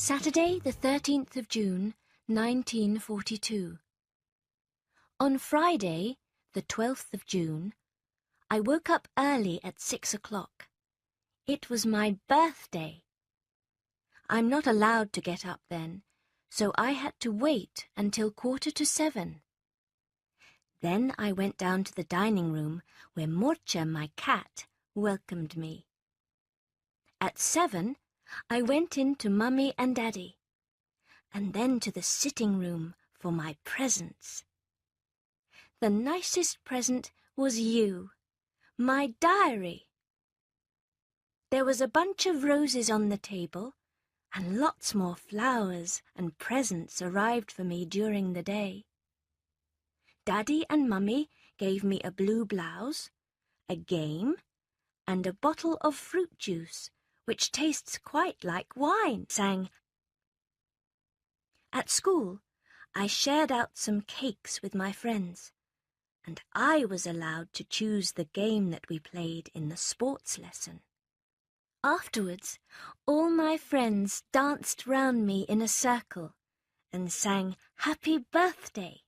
Saturday, the 13th of June, 1942. On Friday, the 12th of June, I woke up early at 6 o'clock. It was my birthday. I'm not allowed to get up then, so I had to wait until 6:45. Then I went down to the dining room where Morcha, my cat, welcomed me. At 7, I went in to Mummy and Daddy, and then to the sitting room for my presents. The nicest present was you, my diary. There was a bunch of roses on the table, and lots more flowers and presents arrived for me during the day. Daddy and Mummy gave me a blue blouse, a game, and a bottle of fruit juice, which tastes quite like wine, sang. At school, I shared out some cakes with my friends, and I was allowed to choose the game that we played in the sports lesson. Afterwards, all my friends danced round me in a circle and sang Happy Birthday.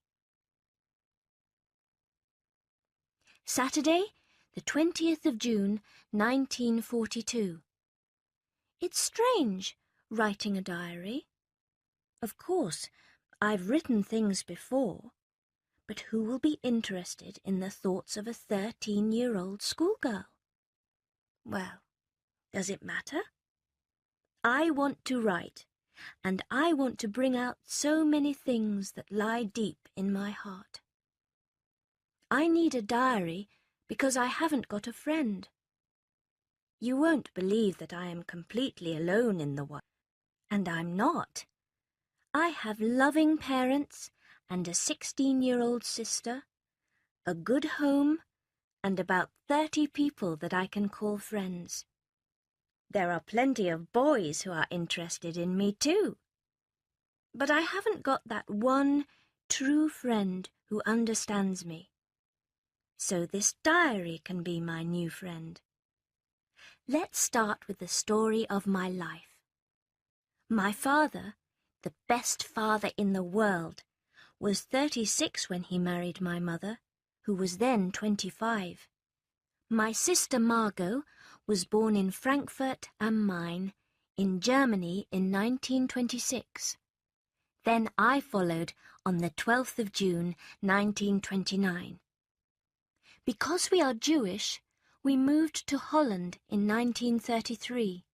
Saturday, the 20th of June, 1942. It's strange, writing a diary. Of course, I've written things before, but who will be interested in the thoughts of a 13-year-old schoolgirl? Well, does it matter? I want to write, and I want to bring out so many things that lie deep in my heart. I need a diary because I haven't got a friend. You won't believe that I am completely alone in the world, and I'm not. I have loving parents and a 16-year-old sister, a good home, and about 30 people that I can call friends. There are plenty of boys who are interested in me too. But I haven't got that one true friend who understands me. So this diary can be my new friend. Let's start with the story of my life. My father, the best father in the world, was 36 when he married my mother, who was then 25. My sister Margot was born in Frankfurt am Main, in Germany in 1926. Then I followed on the 12th of June, 1929. Because we are Jewish, we moved to Holland in 1933.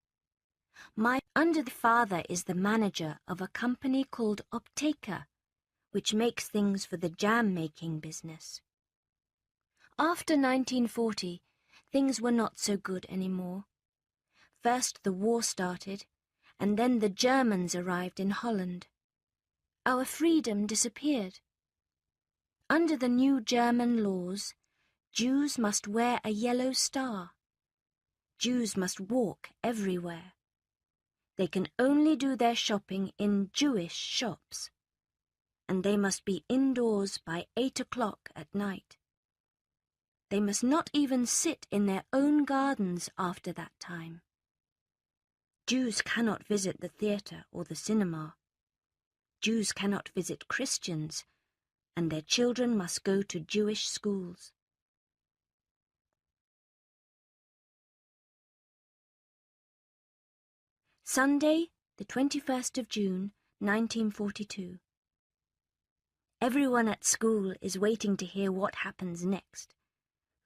My father is the manager of a company called Opteka, which makes things for the jam-making business. After 1940, things were not so good anymore. First the war started, and then the Germans arrived in Holland. Our freedom disappeared. Under the new German laws, Jews must wear a yellow star. Jews must walk everywhere. They can only do their shopping in Jewish shops, and they must be indoors by 8 o'clock at night. They must not even sit in their own gardens after that time. Jews cannot visit the theatre or the cinema. Jews cannot visit Christians, and their children must go to Jewish schools. Sunday, the 21st of June, 1942. Everyone at school is waiting to hear what happens next.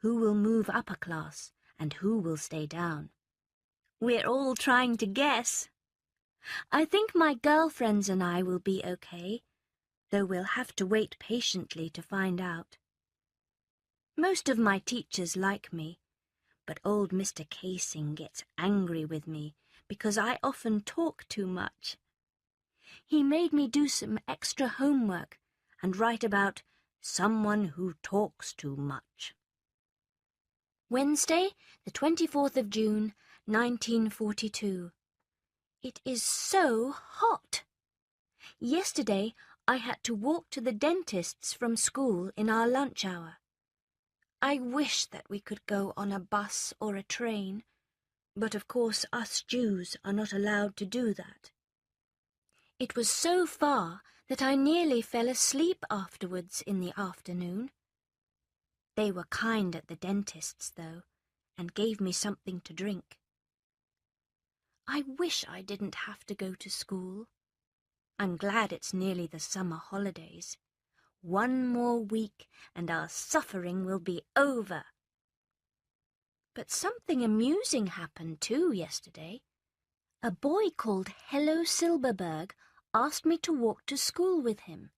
Who will move up a class and who will stay down? We're all trying to guess. I think my girlfriends and I will be okay, though we'll have to wait patiently to find out. Most of my teachers like me, but old Mr. Casing gets angry with me because I often talk too much. He made me do some extra homework and write about someone who talks too much. Wednesday, the 24th of June, 1942. It is so hot. Yesterday, I had to walk to the dentist's from school in our lunch hour. I wish that we could go on a bus or a train, but of course us Jews are not allowed to do that. It was so far that I nearly fell asleep afterwards in the afternoon. They were kind at the dentist's, though, and gave me something to drink. I wish I didn't have to go to school. I'm glad it's nearly the summer holidays. One more week and our suffering will be over. But something amusing happened too yesterday. A boy called Hello Silberberg asked me to walk to school with him.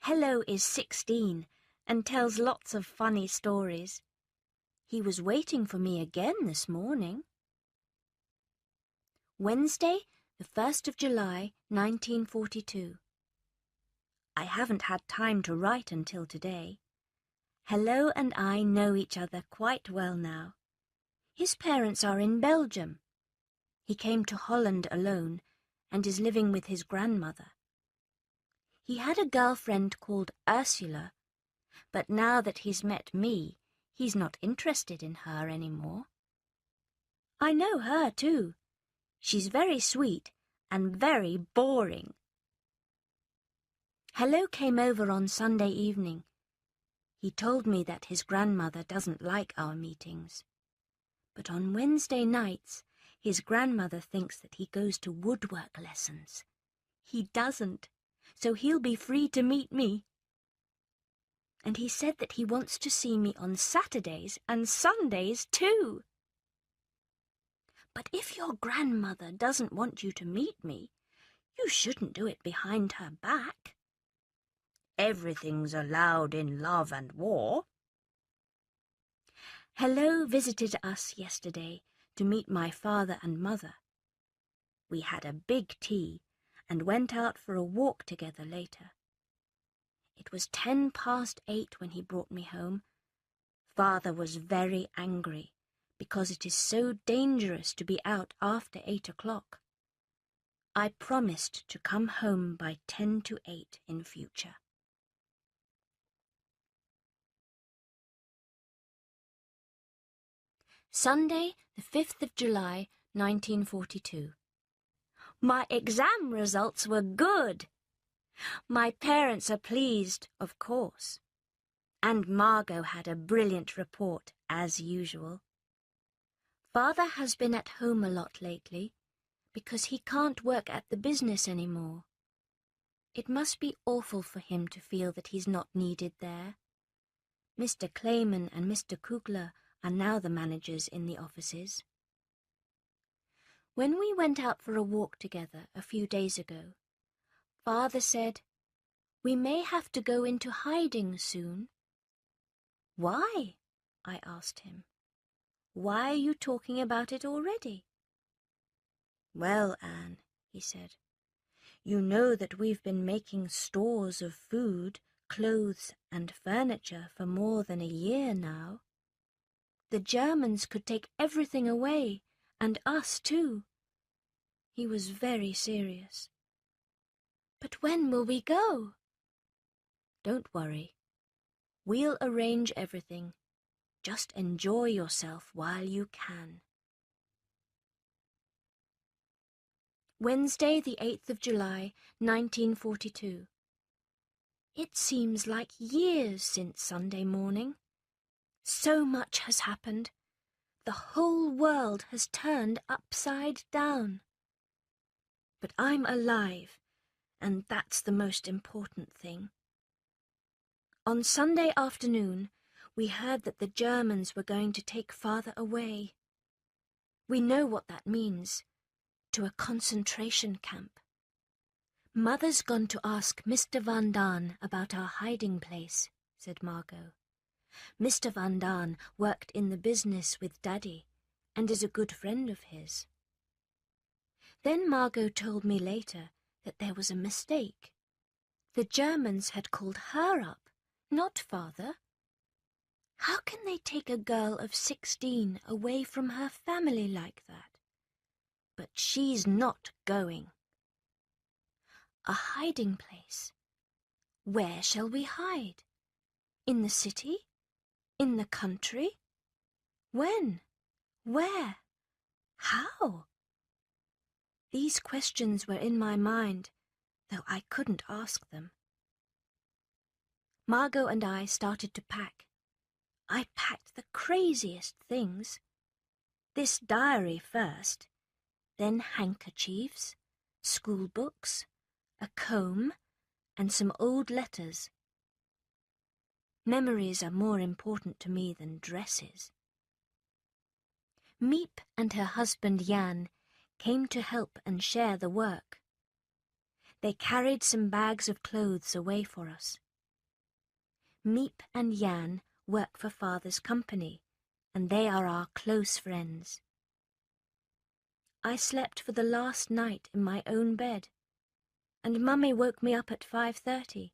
Hello is 16 and tells lots of funny stories. He was waiting for me again this morning. Wednesday, the 1st of July, 1942. I haven't had time to write until today. Hello and I know each other quite well now. His parents are in Belgium. He came to Holland alone and is living with his grandmother. He had a girlfriend called Ursula, but now that he's met me, he's not interested in her anymore. I know her too. She's very sweet and very boring. Hello came over on Sunday evening. He told me that his grandmother doesn't like our meetings. But on Wednesday nights, his grandmother thinks that he goes to woodwork lessons. He doesn't, so he'll be free to meet me. And he said that he wants to see me on Saturdays and Sundays too. But if your grandmother doesn't want you to meet me, you shouldn't do it behind her back. Everything's allowed in love and war. Hello visited us yesterday to meet my father and mother. We had a big tea and went out for a walk together later. It was 8:10 when he brought me home. Father was very angry because it is so dangerous to be out after 8 o'clock. I promised to come home by 7:50 in future. Sunday, the 5th of July, 1942. My exam results were good. My parents are pleased, of course. And Margot had a brilliant report, as usual. Father has been at home a lot lately, because he can't work at the business anymore. It must be awful for him to feel that he's not needed there. Mr. Clayman and Mr. Kugler are now the managers in the offices. When we went out for a walk together a few days ago, Father said, "We may have to go into hiding soon." "Why?" I asked him. "Why are you talking about it already?" "Well, Anne," he said, "you know that we've been making stores of food, clothes and furniture for more than a year now. The Germans could take everything away, and us too." He was very serious. "But when will we go?" "Don't worry. We'll arrange everything. Just enjoy yourself while you can." Wednesday, the 8th of July, 1942. It seems like years since Sunday morning. So much has happened. The whole world has turned upside down. But I'm alive, and that's the most important thing. On Sunday afternoon, we heard that the Germans were going to take Father away. We know what that means, to a concentration camp. Mother's gone to ask Mr. Van Daan about our hiding place, said Margot. Mr. Van Daan worked in the business with Daddy and is a good friend of his. Then Margot told me later that there was a mistake. The Germans had called her up, not Father. How can they take a girl of 16 away from her family like that? But she's not going. A hiding place. Where shall we hide? In the city? In the country? When? Where? How? These questions were in my mind, though I couldn't ask them. Margot and I started to pack. I packed the craziest things. This diary first, then handkerchiefs, school books, a comb, and some old letters. Memories are more important to me than dresses. Miep and her husband Jan came to help and share the work. They carried some bags of clothes away for us. Miep and Jan work for Father's company, and they are our close friends. I slept for the last night in my own bed, and Mummy woke me up at 5:30.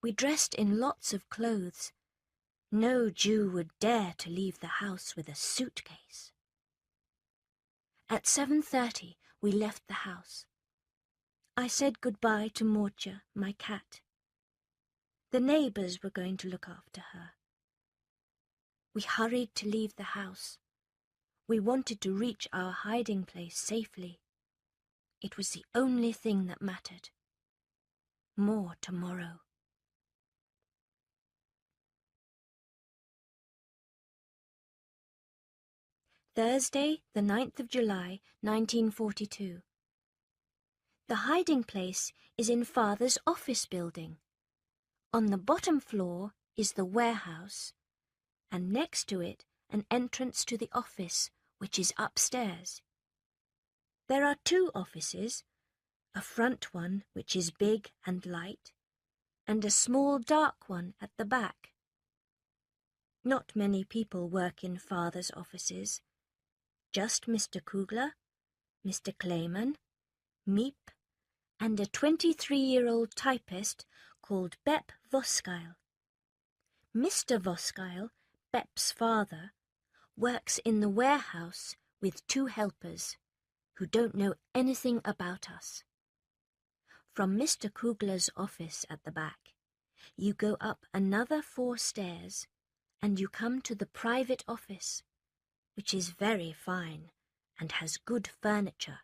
We dressed in lots of clothes. No Jew would dare to leave the house with a suitcase. At 7:30 we left the house. I said goodbye to Morcha, my cat. The neighbours were going to look after her. We hurried to leave the house. We wanted to reach our hiding place safely. It was the only thing that mattered. More tomorrow. Thursday, the 9th of July, 1942. The hiding place is in Father's office building. On the bottom floor is the warehouse, and next to it an entrance to the office, which is upstairs. There are 2 offices, a front one which is big and light, and a small dark one at the back. Not many people work in Father's offices. Just Mr. Kugler, Mr. Clayman, Miep, and a 23-year-old typist called Bep Voskuil. Mr. Voskuil, Bep's father, works in the warehouse with 2 helpers who don't know anything about us. From Mr. Kugler's office at the back, you go up another 4 stairs and you come to the private office, which is very fine and has good furniture.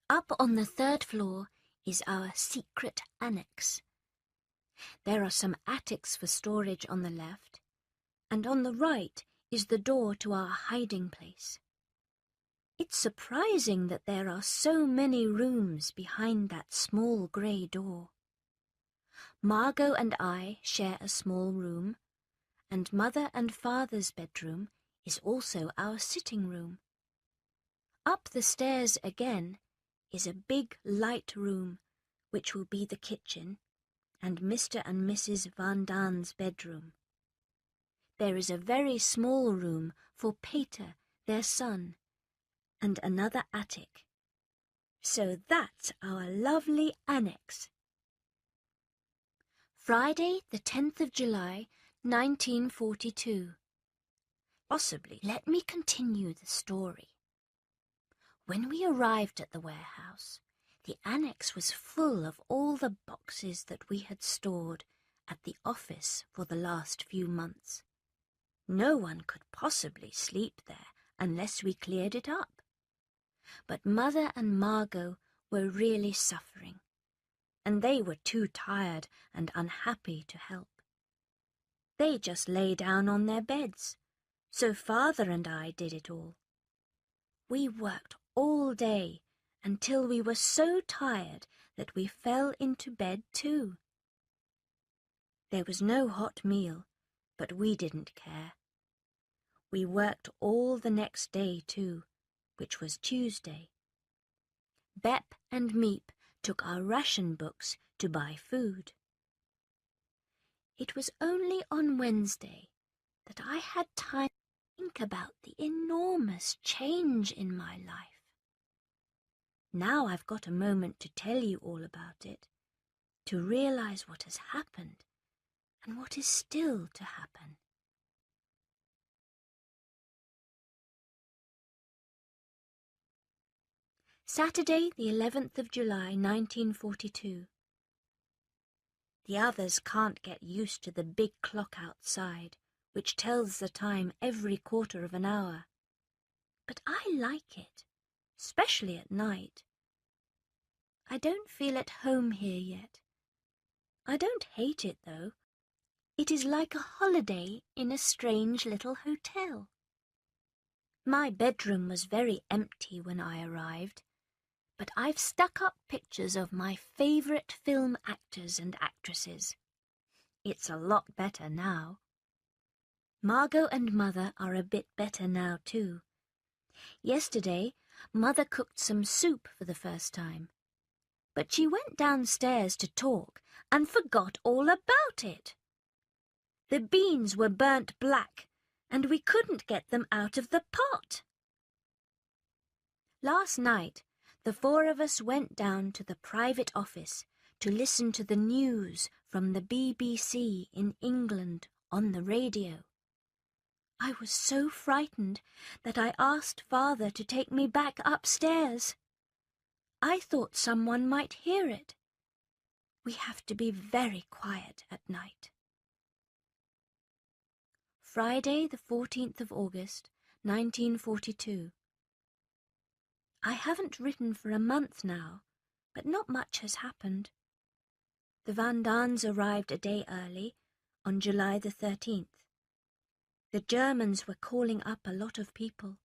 Up on the 3rd floor is our secret annex. There are some attics for storage on the left, and on the right is the door to our hiding place. It's surprising that there are so many rooms behind that small grey door. Margot and I share a small room, and Mother and Father's bedroom is also our sitting room. Up the stairs again is a big light room, which will be the kitchen, and Mr. and Mrs. Van Daan's bedroom. There is a very small room for Peter, their son, and another attic. So that's our lovely annex. Friday, the 10th of July, 1942. Possibly. Let me continue the story. When we arrived at the warehouse, the annex was full of all the boxes that we had stored at the office for the last few months. No one could possibly sleep there unless we cleared it up. But Mother and Margot were really suffering, and they were too tired and unhappy to help. They just lay down on their beds, so Father and I did it all. We worked all day until we were so tired that we fell into bed too. There was no hot meal, but we didn't care. We worked all the next day too, which was Tuesday. Bep and Miep took our ration books to buy food. It was only on Wednesday that I had time to think about the enormous change in my life. Now I've got a moment to tell you all about it, to realize what has happened and what is still to happen. Saturday, the 11th of July, 1942. The others can't get used to the big clock outside, which tells the time every quarter of an hour. But I like it, especially at night. I don't feel at home here yet. I don't hate it, though. It is like a holiday in a strange little hotel. My bedroom was very empty when I arrived, but I've stuck up pictures of my favourite film actors and actresses. It's a lot better now. Margot and Mother are a bit better now too. Yesterday, Mother cooked some soup for the first time, but she went downstairs to talk and forgot all about it. The beans were burnt black, and we couldn't get them out of the pot. Last night, the four of us went down to the private office to listen to the news from the BBC in England on the radio. I was so frightened that I asked Father to take me back upstairs. I thought someone might hear it. We have to be very quiet at night. Friday, the 14th of August, 1942. I haven't written for a month now, but not much has happened. The Van Daans arrived a day early, on July the 13th. The Germans were calling up a lot of people,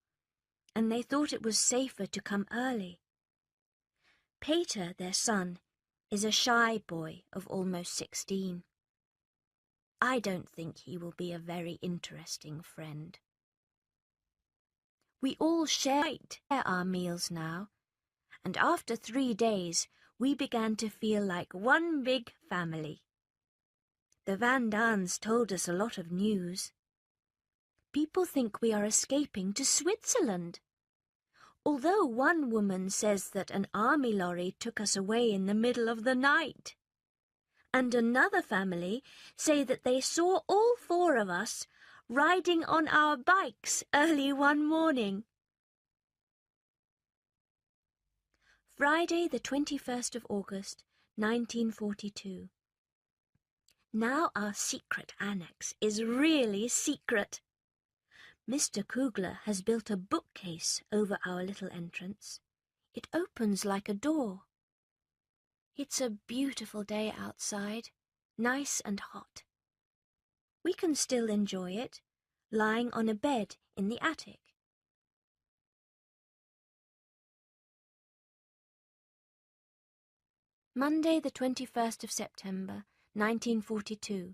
and they thought it was safer to come early. Peter, their son, is a shy boy of almost 16. I don't think he will be a very interesting friend. We all share our meals now, and after 3 days we began to feel like one big family. The Van Daans told us a lot of news. People think we are escaping to Switzerland, although one woman says that an army lorry took us away in the middle of the night. And another family say that they saw all four of us riding on our bikes early one morning. Friday, the 21st of August, 1942. Now our secret annex is really secret. Mr. Kugler has built a bookcase over our little entrance. It opens like a door. It's a beautiful day outside, nice and hot. We can still enjoy it, lying on a bed in the attic. Monday, the 21st of September, 1942.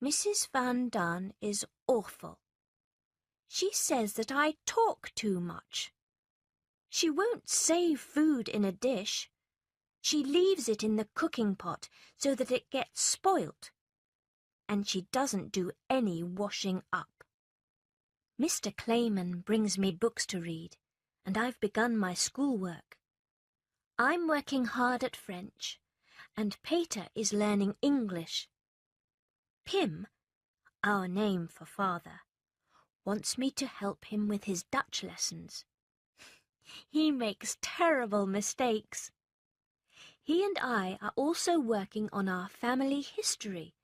Mrs. Van Daan is awful. She says that I talk too much. She won't save food in a dish. She leaves it in the cooking pot so that it gets spoilt. And she doesn't do any washing up. Mr. Clayman brings me books to read, and I've begun my schoolwork. I'm working hard at French, and Peter is learning English. Pim, our name for father, wants me to help him with his Dutch lessons. He makes terrible mistakes. He and I are also working on our family history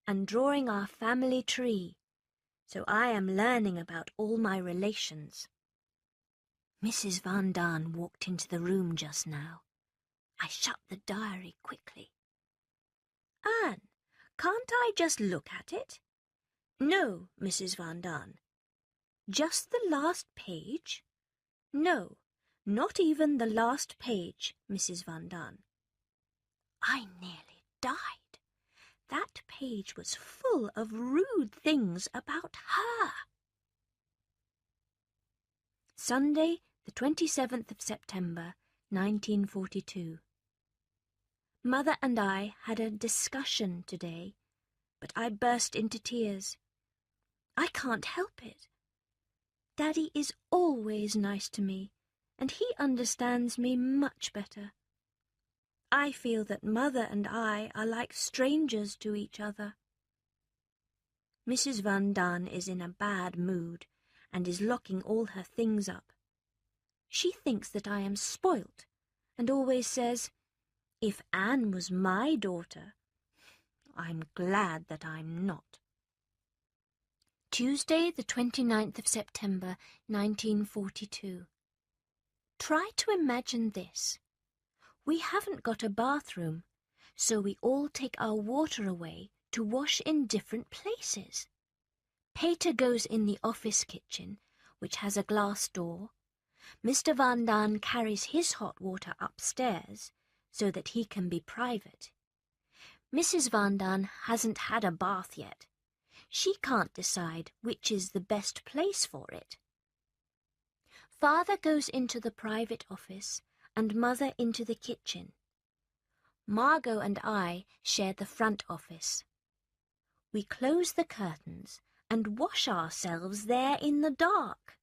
and drawing our family tree, so I am learning about all my relations. Mrs. Van Daan walked into the room just now. I shut the diary quickly. Anne, can't I just look at it? No, Mrs. Van Daan. Just the last page? No, not even the last page, Mrs. Van Daan. I nearly died. That page was full of rude things about her. Sunday, the 27th of September, 1942. Mother and I had a discussion today, but I burst into tears. I can't help it. Daddy is always nice to me, and he understands me much better. I feel that Mother and I are like strangers to each other. Mrs. Van Daan is in a bad mood and is locking all her things up. She thinks that I am spoilt and always says, "If Anne was my daughter." I'm glad that I'm not. Tuesday, the 29th of September, 1942. Try to imagine this. We haven't got a bathroom, so we all take our water away to wash in different places. Peter goes in the office kitchen, which has a glass door. Mr. Van Daan carries his hot water upstairs so that he can be private. Mrs. Van Daan hasn't had a bath yet. She can't decide which is the best place for it. Father goes into the private office and Mother into the kitchen. Margot and I share the front office. We close the curtains and wash ourselves there in the dark.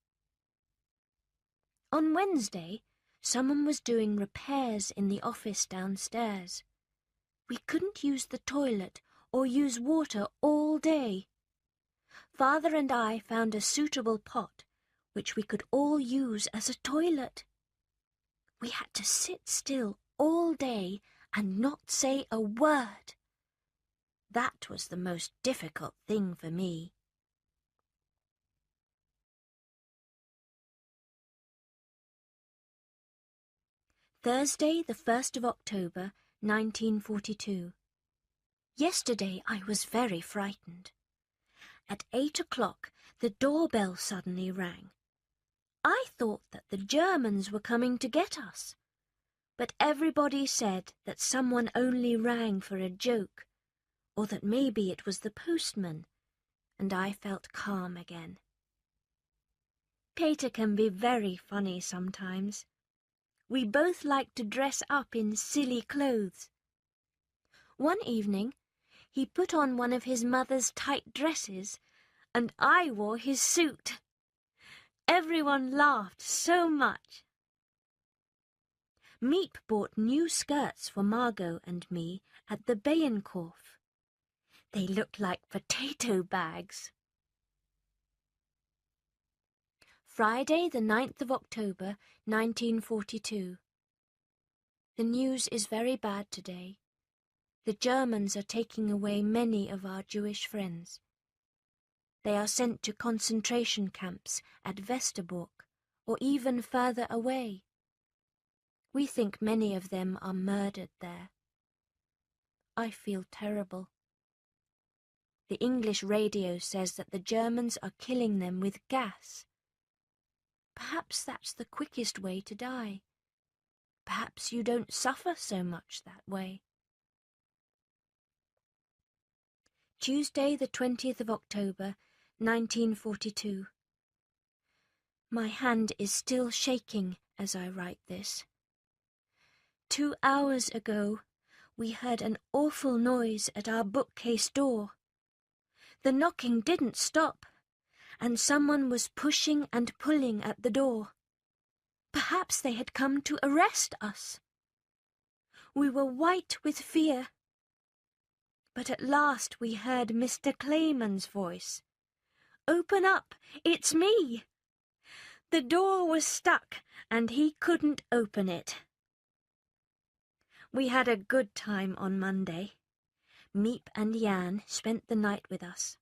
On Wednesday, someone was doing repairs in the office downstairs. We couldn't use the toilet or use water all day. Father and I found a suitable pot which we could all use as a toilet. We had to sit still all day and not say a word. That was the most difficult thing for me. Thursday, the 1st of October, 1942. Yesterday I was very frightened. At 8 o'clock, the doorbell suddenly rang. I thought that the Germans were coming to get us, but everybody said that someone only rang for a joke, or that maybe it was the postman, and I felt calm again. Peter can be very funny sometimes. We both like to dress up in silly clothes. One evening, he put on one of his mother's tight dresses, and I wore his suit. Everyone laughed so much. Miep bought new skirts for Margot and me at the Bijenkorf. They looked like potato bags. Friday, the 9th of October, 1942. The news is very bad today. The Germans are taking away many of our Jewish friends. They are sent to concentration camps at Westerbork, or even further away. We think many of them are murdered there. I feel terrible. The English radio says that the Germans are killing them with gas. Perhaps that's the quickest way to die. Perhaps you don't suffer so much that way. Tuesday, the 20th of October, 1942. My hand is still shaking as I write this. 2 hours ago, we heard an awful noise at our bookcase door. The knocking didn't stop, and someone was pushing and pulling at the door. Perhaps they had come to arrest us. We were white with fear. But at last we heard Mr. Clayman's voice. "Open up, it's me!" The door was stuck, and he couldn't open it. We had a good time on Monday. Miep and Jan spent the night with us.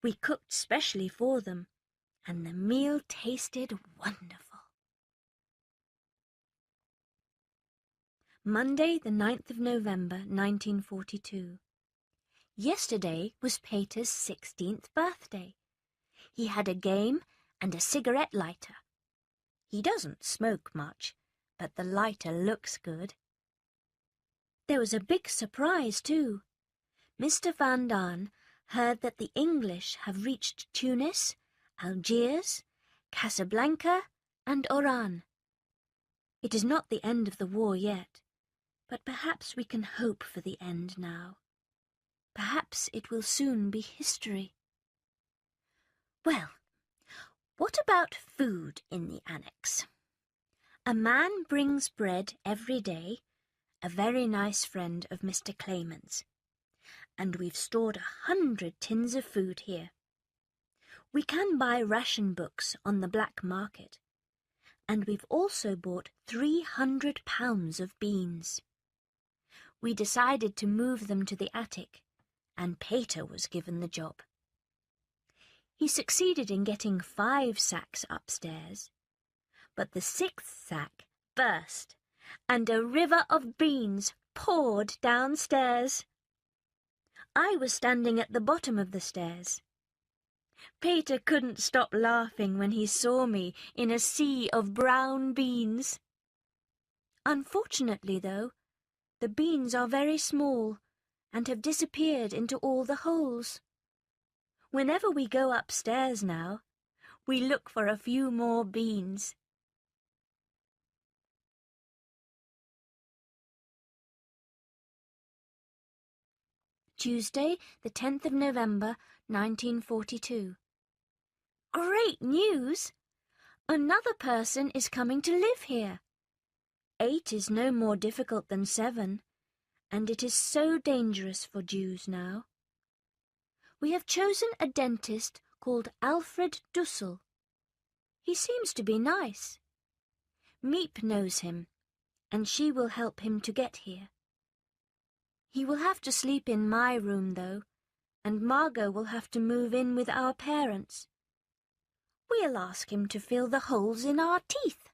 We cooked specially for them, and the meal tasted wonderful. Monday, the 9th of November, 1942. Yesterday was Peter's 16th birthday. He had a game and a cigarette lighter. He doesn't smoke much, but the lighter looks good. There was a big surprise, too. Mr. Van Daan heard that the English have reached Tunis, Algiers, Casablanca, and Oran. It is not the end of the war yet, but perhaps we can hope for the end now. Perhaps it will soon be history. Well, what about food in the annex? A man brings bread every day, a very nice friend of Mr. Clayman's, and we've stored 100 tins of food here. We can buy ration books on the black market, and we've also bought 300 pounds of beans. We decided to move them to the attic, and Peter was given the job. He succeeded in getting 5 sacks upstairs, but the 6th sack burst, and a river of beans poured downstairs. I was standing at the bottom of the stairs. Peter couldn't stop laughing when he saw me in a sea of brown beans. Unfortunately, though, the beans are very small and have disappeared into all the holes. Whenever we go upstairs now, we look for a few more beans. Tuesday, the 10th of November, 1942. Great news! Another person is coming to live here. 8 is no more difficult than 7, and it is so dangerous for Jews now. We have chosen a dentist called Alfred Dussel. He seems to be nice. Miep knows him, and she will help him to get here. He will have to sleep in my room, though, and Margot will have to move in with our parents. We'll ask him to fill the holes in our teeth.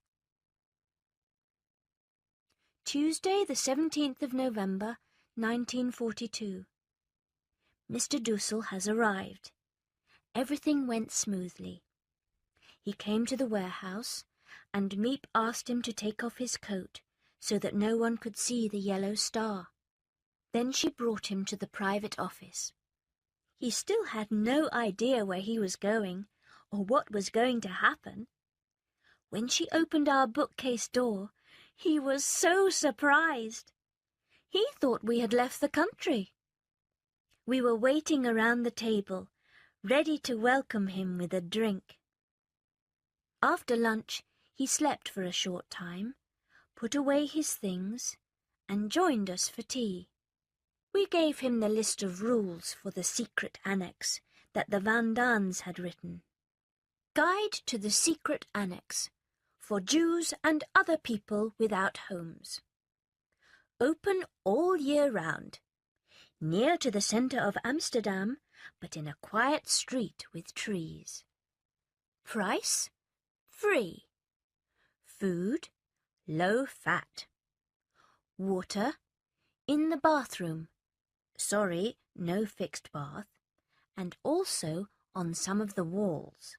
Tuesday, the 17th of November, 1942. Mr. Dussel has arrived. Everything went smoothly. He came to the warehouse, and Miep asked him to take off his coat so that no one could see the yellow star. Then she brought him to the private office. He still had no idea where he was going or what was going to happen. When she opened our bookcase door, he was so surprised. He thought we had left the country. We were waiting around the table, ready to welcome him with a drink. After lunch, he slept for a short time, put away his things, and joined us for tea. We gave him the list of rules for the secret annex that the Van Daans had written. Guide to the Secret Annex for Jews and other people without homes. Open all year round. Near to the centre of Amsterdam, but in a quiet street with trees. Price? Free. Food? Low fat. Water? In the bathroom. Sorry, no fixed bath. And also on some of the walls.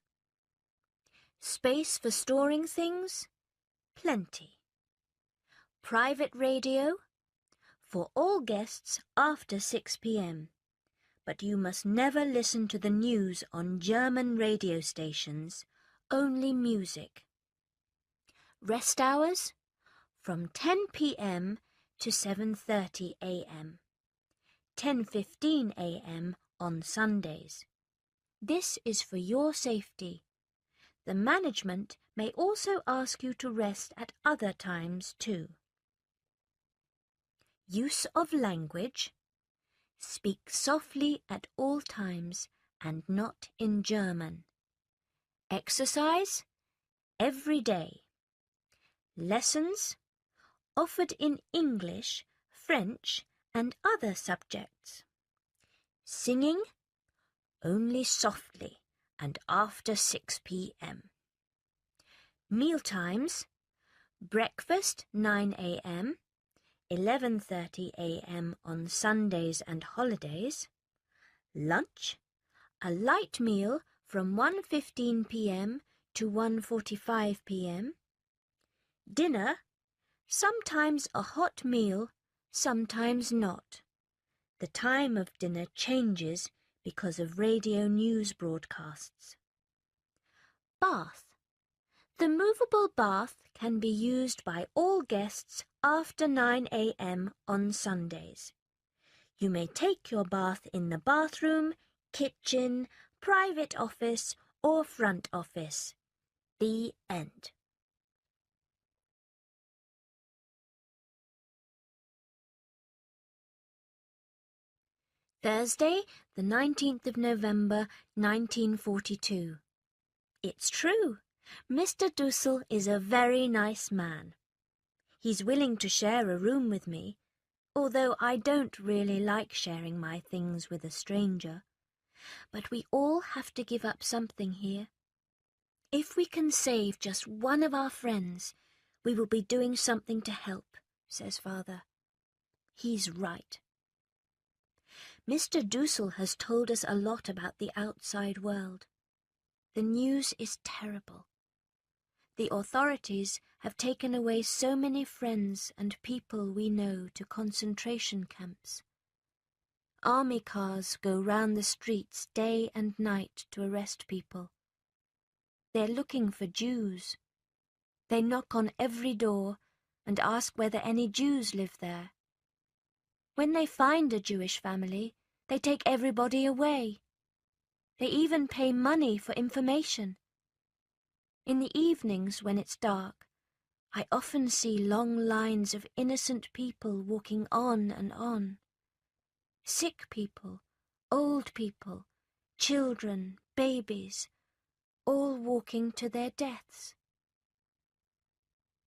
Space for storing things? Plenty. Private radio? For all guests after 6 p.m. But you must never listen to the news on German radio stations, only music. Rest hours? From 10 p.m. to 7:30 a.m. 10:15 a.m. on Sundays. This is for your safety. The management may also ask you to rest at other times too. Use of language. Speak softly at all times and not in German. Exercise. Every day. Lessons. Offered in English, French and other subjects. Singing. Only softly and after 6 p.m. Mealtimes. Breakfast 9 a.m. 11:30 a.m. on Sundays and holidays. Lunch, a light meal from 1:15 p.m. to 1:45 p.m. Dinner, sometimes a hot meal, sometimes not. The time of dinner changes because of radio news broadcasts. Bath. The movable bath can be used by all guests after 9 a.m. on Sundays. You may take your bath in the bathroom, kitchen, private office or front office. The end. Thursday, the 19th of November, 1942. It's true. Mr. Dussel is a very nice man. He's willing to share a room with me, although I don't really like sharing my things with a stranger. But we all have to give up something here. If we can save just one of our friends, we will be doing something to help, says Father. He's right. Mr. Dussel has told us a lot about the outside world. The news is terrible. The authorities have taken away so many friends and people we know to concentration camps. Army cars go round the streets day and night to arrest people. They're looking for Jews. They knock on every door and ask whether any Jews live there. When they find a Jewish family, they take everybody away. They even pay money for information. In the evenings, when it's dark, I often see long lines of innocent people walking on and on. Sick people, old people, children, babies, all walking to their deaths.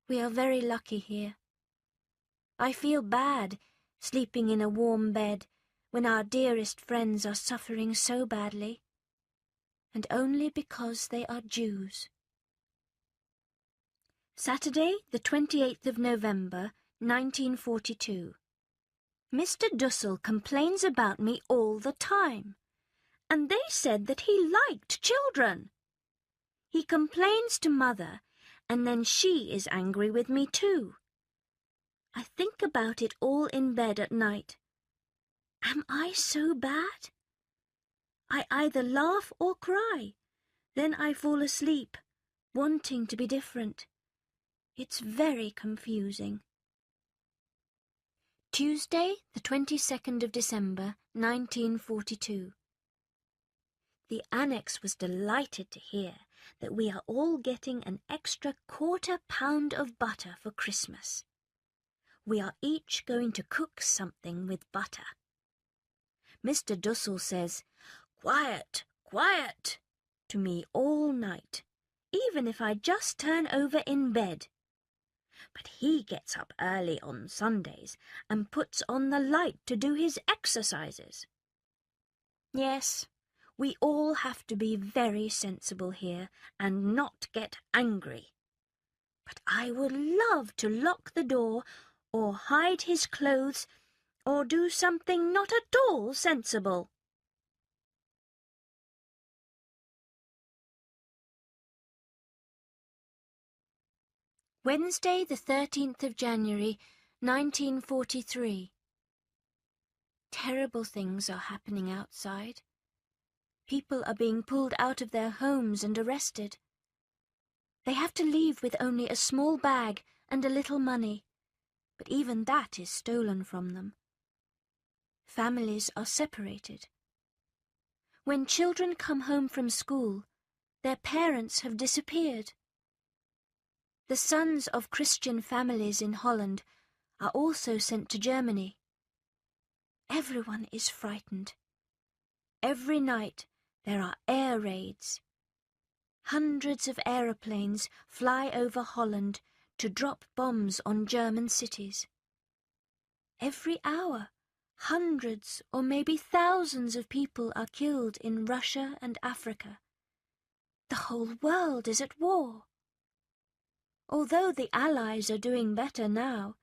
We are very lucky here. I feel bad sleeping in a warm bed when our dearest friends are suffering so badly, and only because they are Jews. Saturday, the 28th of November, 1942. Mr. Dussel complains about me all the time, and they said that he liked children. He complains to Mother, and then she is angry with me too. I think about it all in bed at night. Am I so bad? I either laugh or cry, then I fall asleep, wanting to be different. It's very confusing. Tuesday, the 22nd of December, 1942. The Annex was delighted to hear that we are all getting an extra £1/4 of butter for Christmas. We are each going to cook something with butter. Mr. Dussel says, "Quiet, quiet," to me all night, even if I just turn over in bed. But he gets up early on Sundays and puts on the light to do his exercises. Yes, we all have to be very sensible here and not get angry. But I would love to lock the door or hide his clothes or do something not at all sensible. Wednesday, the 13th of January, 1943. Terrible things are happening outside. People are being pulled out of their homes and arrested. They have to leave with only a small bag and a little money, but even that is stolen from them. Families are separated. When children come home from school, their parents have disappeared. The sons of Christian families in Holland are also sent to Germany. Everyone is frightened. Every night there are air raids. Hundreds of aeroplanes fly over Holland to drop bombs on German cities. Every hour, hundreds or maybe thousands of people are killed in Russia and Africa. The whole world is at war. Although the Allies are doing better now,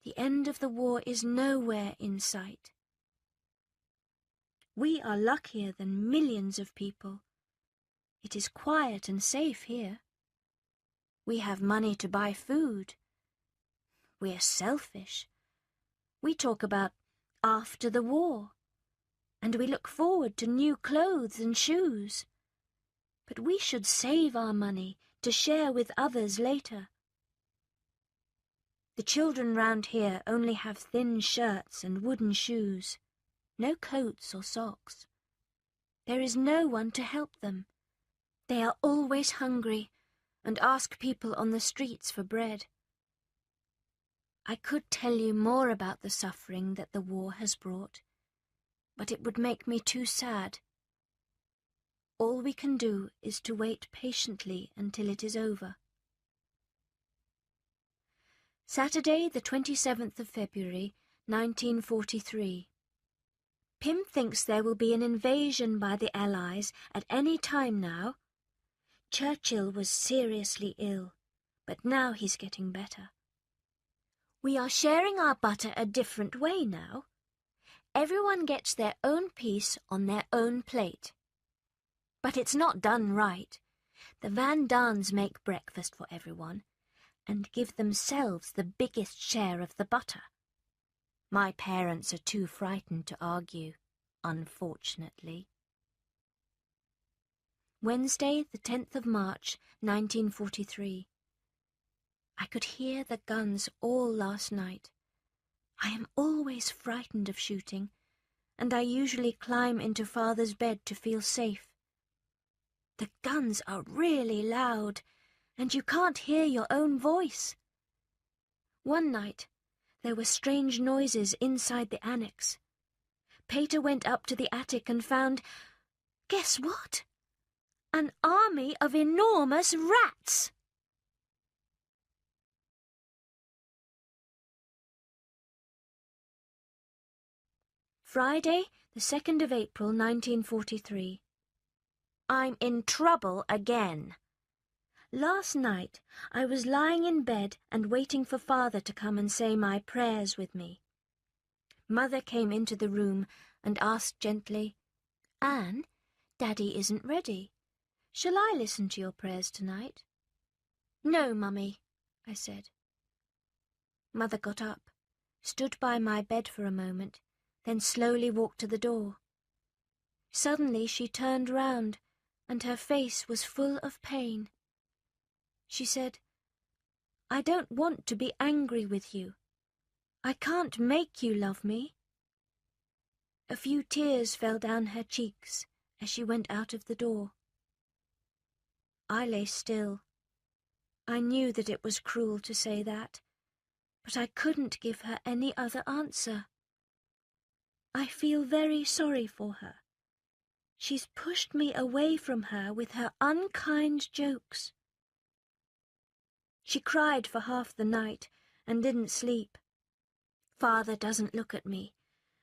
the end of the war is nowhere in sight. We are luckier than millions of people. It is quiet and safe here. We have money to buy food. We are selfish. We talk about after the war, and we look forward to new clothes and shoes. But we should save our money to share with others later. The children round here only have thin shirts and wooden shoes, no coats or socks. There is no one to help them. They are always hungry and ask people on the streets for bread. I could tell you more about the suffering that the war has brought, but it would make me too sad. All we can do is to wait patiently until it is over. Saturday, the 27th of February, 1943. Pim thinks there will be an invasion by the Allies at any time now. Churchill was seriously ill, but now he's getting better. We are sharing our butter a different way now. Everyone gets their own piece on their own plate. But it's not done right. The Van Daans make breakfast for everyone and give themselves the biggest share of the butter. My parents are too frightened to argue, unfortunately. Wednesday, the 10th of March, 1943. I could hear the guns all last night. I am always frightened of shooting, and I usually climb into Father's bed to feel safe. The guns are really loud, and you can't hear your own voice. One night, there were strange noises inside the annex. Peter went up to the attic and found, guess what? An army of enormous rats! Friday, the 2nd of April, 1943. I'm in trouble again. Last night, I was lying in bed and waiting for Father to come and say my prayers with me. Mother came into the room and asked gently, Anne, Daddy isn't ready. Shall I listen to your prayers tonight? No, Mummy, I said. Mother got up, stood by my bed for a moment, then slowly walked to the door. Suddenly she turned round, and her face was full of pain. She said, I don't want to be angry with you. I can't make you love me. A few tears fell down her cheeks as she went out of the door. I lay still. I knew that it was cruel to say that, but I couldn't give her any other answer. I feel very sorry for her. She's pushed me away from her with her unkind jokes. She cried for half the night and didn't sleep. Father doesn't look at me,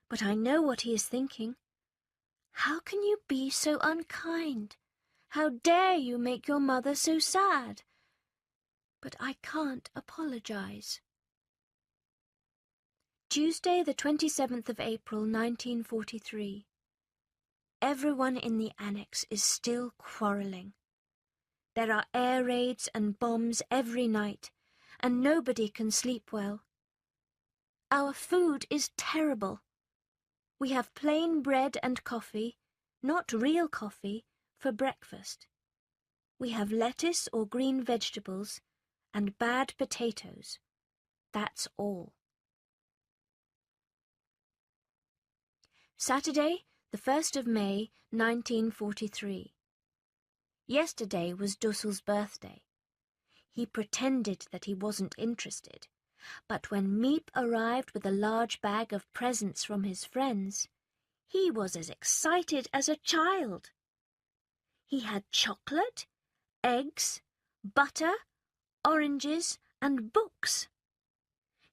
but I know what he is thinking. How can you be so unkind? How dare you make your mother so sad? But I can't apologize. Tuesday, the 27th of April, 1943. Everyone in the annex is still quarrelling. There are air raids and bombs every night, and nobody can sleep well. Our food is terrible. We have plain bread and coffee, not real coffee, for breakfast. We have lettuce or green vegetables and bad potatoes. That's all. Saturday, the 1st of May, 1943. Yesterday was Dussel's birthday. He pretended that he wasn't interested, but when Miep arrived with a large bag of presents from his friends, he was as excited as a child. He had chocolate, eggs, butter, oranges, and books.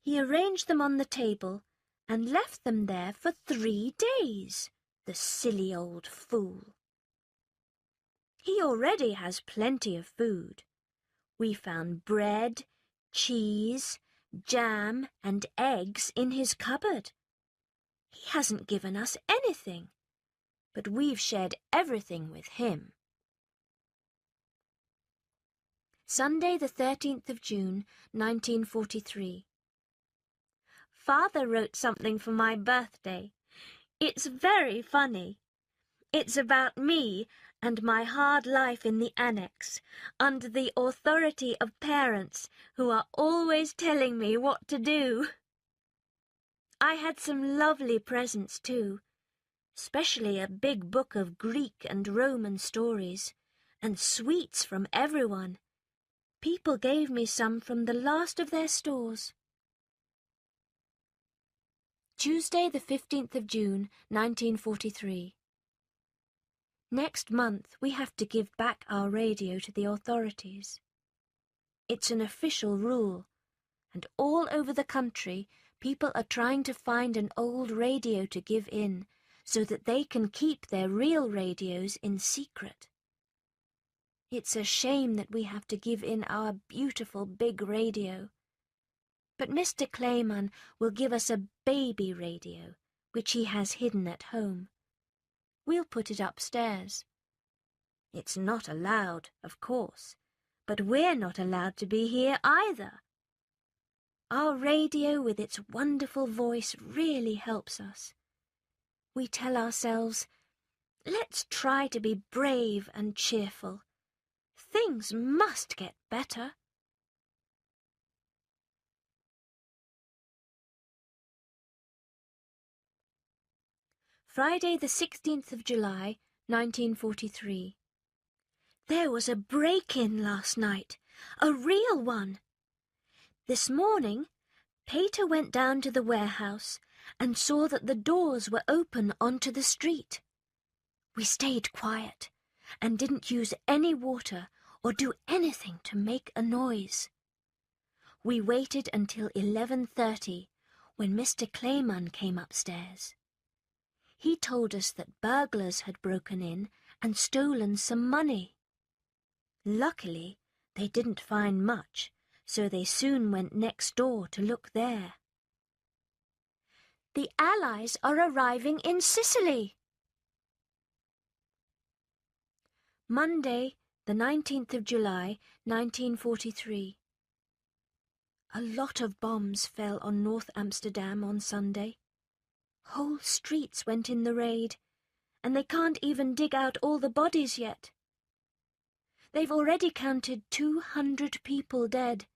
He arranged them on the table and left them there for 3 days, the silly old fool. He already has plenty of food. We found bread, cheese, jam, and eggs in his cupboard. He hasn't given us anything, but we've shared everything with him. Sunday, the 13th of June, 1943. Father wrote something for my birthday. It's very funny. It's about me and my hard life in the annex, under the authority of parents who are always telling me what to do. I had some lovely presents too, especially a big book of Greek and Roman stories, and sweets from everyone. People gave me some from the last of their stores. Tuesday, the 15th of June, 1943. Next month, we have to give back our radio to the authorities. It's an official rule, and all over the country, people are trying to find an old radio to give in so that they can keep their real radios in secret. It's a shame that we have to give in our beautiful big radio. But Mr. Clayman will give us a baby radio, which he has hidden at home. We'll put it upstairs. It's not allowed, of course, but we're not allowed to be here either. Our radio with its wonderful voice really helps us. We tell ourselves, let's try to be brave and cheerful. Things must get better. Friday the 16th of July, 1943. There was a break-in last night, a real one. This morning, Peter went down to the warehouse and saw that the doors were open onto the street. We stayed quiet and didn't use any water or do anything to make a noise. We waited until 11:30, when Mr. Clayman came upstairs. He told us that burglars had broken in and stolen some money. Luckily, they didn't find much, so they soon went next door to look there. The Allies are arriving in Sicily. Monday, the 19th of July, 1943. A lot of bombs fell on North Amsterdam on Sunday. Whole streets went in the raid, and they can't even dig out all the bodies yet. They've already counted 200 people dead,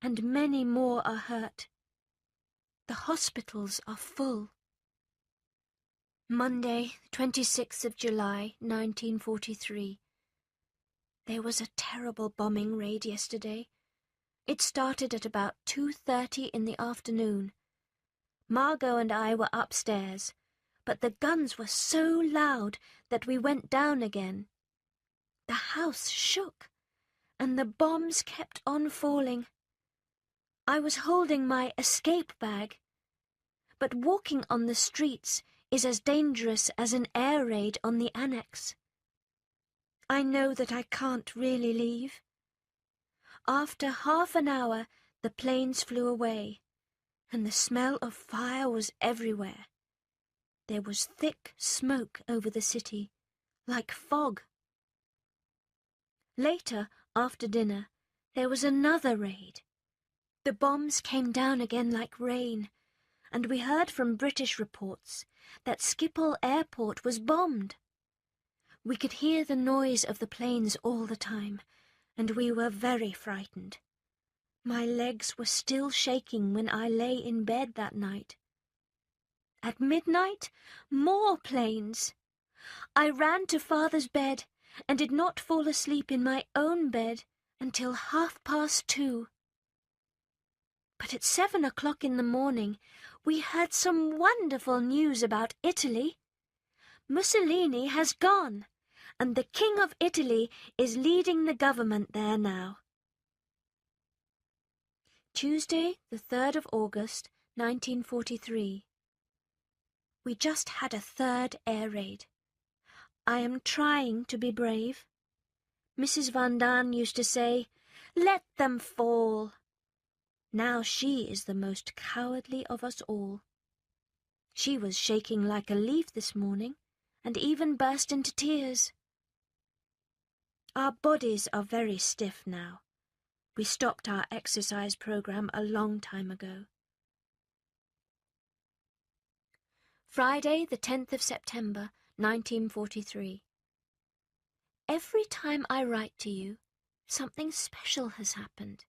and many more are hurt. The hospitals are full. Monday, 26th of July, 1943. There was a terrible bombing raid yesterday. It started at about 2:30 in the afternoon. Margot and I were upstairs, but the guns were so loud that we went down again. The house shook, and the bombs kept on falling. I was holding my escape bag, but walking on the streets is as dangerous as an air raid on the annex. I know that I can't really leave. After half an hour, the planes flew away, and the smell of fire was everywhere. There was thick smoke over the city, like fog. Later, after dinner, there was another raid. The bombs came down again like rain, and we heard from British reports that Schiphol Airport was bombed. We could hear the noise of the planes all the time, and we were very frightened. My legs were still shaking when I lay in bed that night. At midnight, more planes. I ran to Father's bed and did not fall asleep in my own bed until 2:30. But at 7 o'clock in the morning, we heard some wonderful news about Italy. Mussolini has gone, and the King of Italy is leading the government there now. Tuesday, the 3rd of August, 1943. We just had a third air raid. I am trying to be brave. Mrs. Van Daan used to say, "Let them fall." Now she is the most cowardly of us all. She was shaking like a leaf this morning, and even burst into tears. Our bodies are very stiff now. We stopped our exercise program a long time ago. Friday, the 10th of September, 1943. Every time I write to you, something special has happened.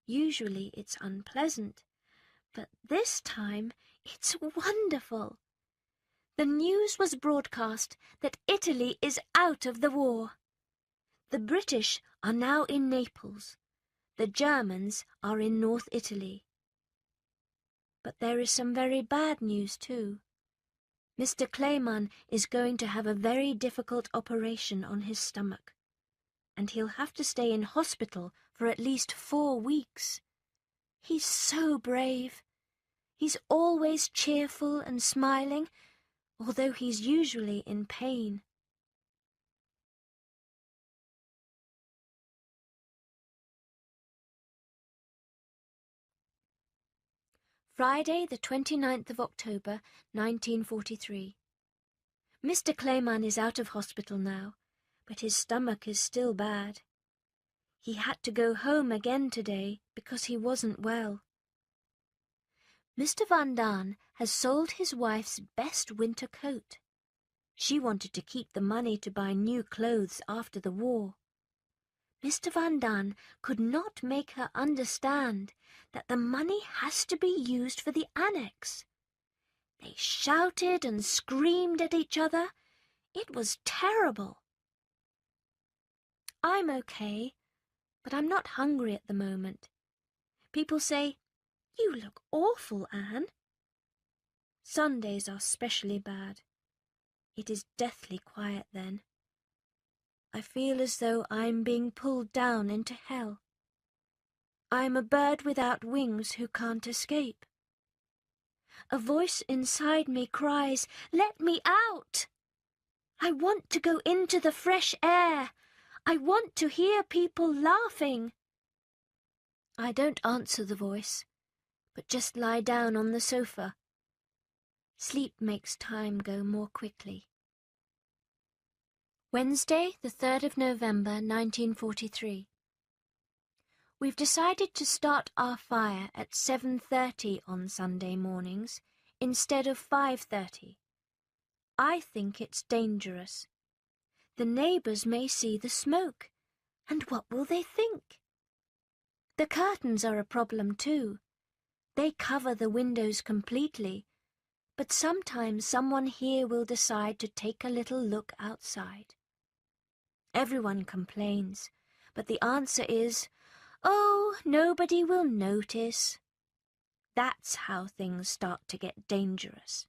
Usually it's unpleasant, but this time it's wonderful. The news was broadcast that Italy is out of the war. The British are now in Naples. The Germans are in North Italy. But there is some very bad news too. Mr. Clayman is going to have a very difficult operation on his stomach, and he'll have to stay in hospital for at least 4 weeks. He's so brave. He's always cheerful and smiling, although he's usually in pain. Friday, the 29th of October, 1943. Mr. Clayman is out of hospital now, but his stomach is still bad. He had to go home again today because he wasn't well. Mr. Van Daan has sold his wife's best winter coat. She wanted to keep the money to buy new clothes after the war. Mr. Van Daan could not make her understand that the money has to be used for the annex. They shouted and screamed at each other. It was terrible. I'm okay, but I'm not hungry at the moment. People say, "You look awful, Anne." Sundays are specially bad. It is deathly quiet then. I feel as though I'm being pulled down into hell. I'm a bird without wings who can't escape. A voice inside me cries, "Let me out! I want to go into the fresh air. I want to hear people laughing." I don't answer the voice, but just lie down on the sofa. Sleep makes time go more quickly. Wednesday, the 3rd of November, 1943. We've decided to start our fire at 7:30 on Sunday mornings instead of 5:30. I think it's dangerous. The neighbours may see the smoke, and what will they think? The curtains are a problem too. They cover the windows completely, but sometimes someone here will decide to take a little look outside. Everyone complains, but the answer is, "Oh, nobody will notice." That's how things start to get dangerous.